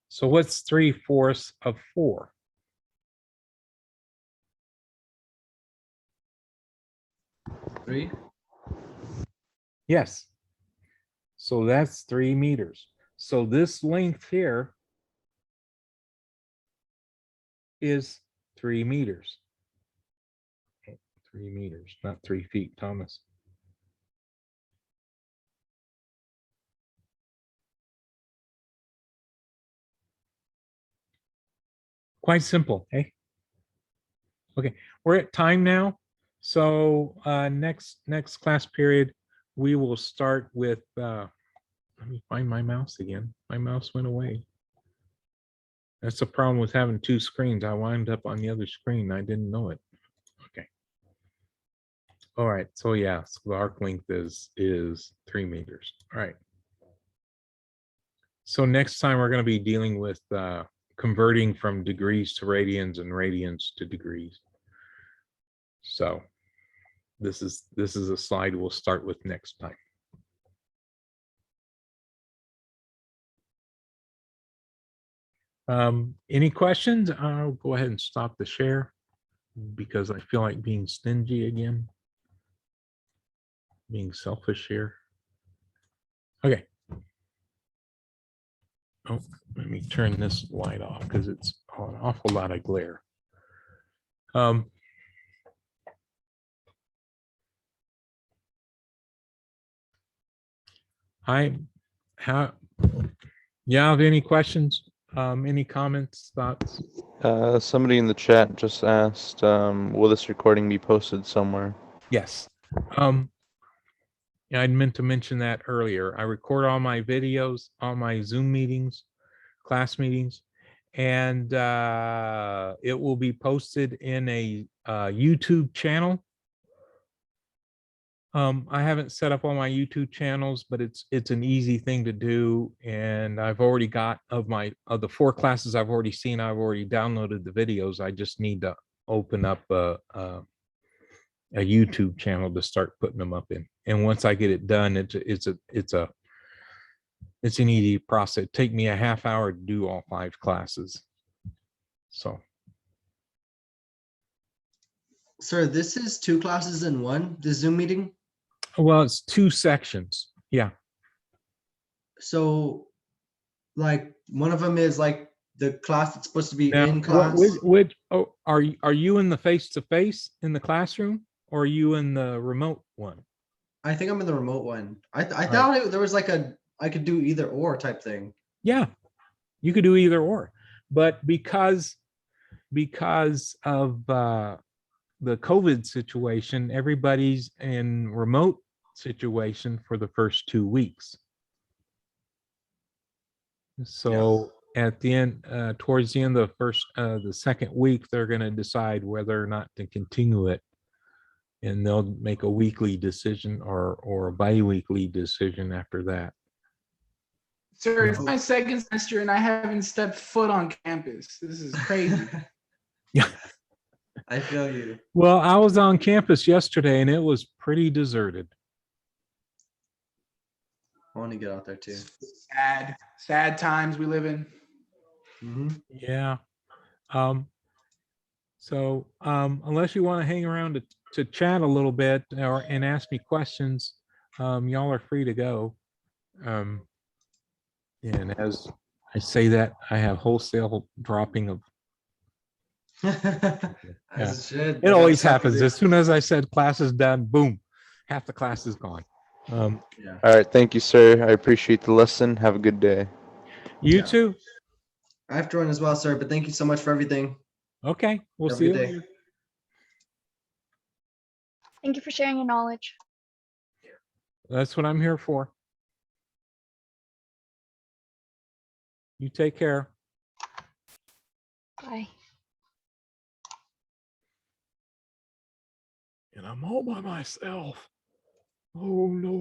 So what's 3/4 of 4? Three. Yes. So that's 3 meters. So this length here is 3 meters. 3 meters, not 3 feet, Thomas. Quite simple, eh? Okay, we're at time now. So next class period, we will start with, let me find my mouse again. My mouse went away. That's the problem with having 2 screens. I wound up on the other screen. I didn't know it. Okay. All right, so yeah, so the arc length is 3 meters. All right. So next time we're going to be dealing with converting from degrees to radians and radians to degrees. So this is a slide we'll start with next time. Any questions? I'll go ahead and stop the share because I feel like being stingy again, being selfish here. Okay. Oh, let me turn this light off because it's an awful lot of glare. You have any questions? Any comments, thoughts? Somebody in the chat just asked, will this recording be posted somewhere? Yes. Yeah, I'd meant to mention that earlier. I record all my videos, all my Zoom meetings, class meetings, and it will be posted in a YouTube channel. I haven't set up all my YouTube channels, but it's an easy thing to do. And I've already got of the 4 classes I've already seen, I've already downloaded the videos. I just need to open up a YouTube channel to start putting them up in. And once I get it done, it's an easy process. It'd take me a half hour to do all 5 classes. So Sir, this is 2 classes in one, the Zoom meeting. well, it's 2 sections. Yeah. So like one of them is like the class that's supposed to be Now, in class. are you in the face-to-face in the classroom, or are you in the remote one? I think I'm in the remote one. I thought there was like I could do either or type thing. Yeah, you could do either or, but because of the COVID situation, everybody's in remote situation for the first 2 weeks. So at the end, towards the end of the second week, they're going to decide whether or not to continue it, and they'll make a weekly decision or a bi-weekly decision after that. Sir, it's my second semester and I haven't stepped foot on campus. This is crazy. Yeah. I feel you. Well, I was on campus yesterday and it was pretty deserted. I want to get out there too. Sad times we live in. Yeah. So unless you want to hang around to chat a little bit and ask me questions, y'all are free to go. And as I say that, I have wholesale dropping of. As it should. It always happens. As soon as I said class is done, boom, half the class is gone. Yeah. All right, thank you, sir. I appreciate the lesson. Have a good day. You Yeah. too. I have to run as well, sir, but thank you so much for everything. Okay, we'll Have a see you good day. later. Thank you for sharing your knowledge. That's what I'm here for. You take care. Bye. And I'm all by myself. Oh no.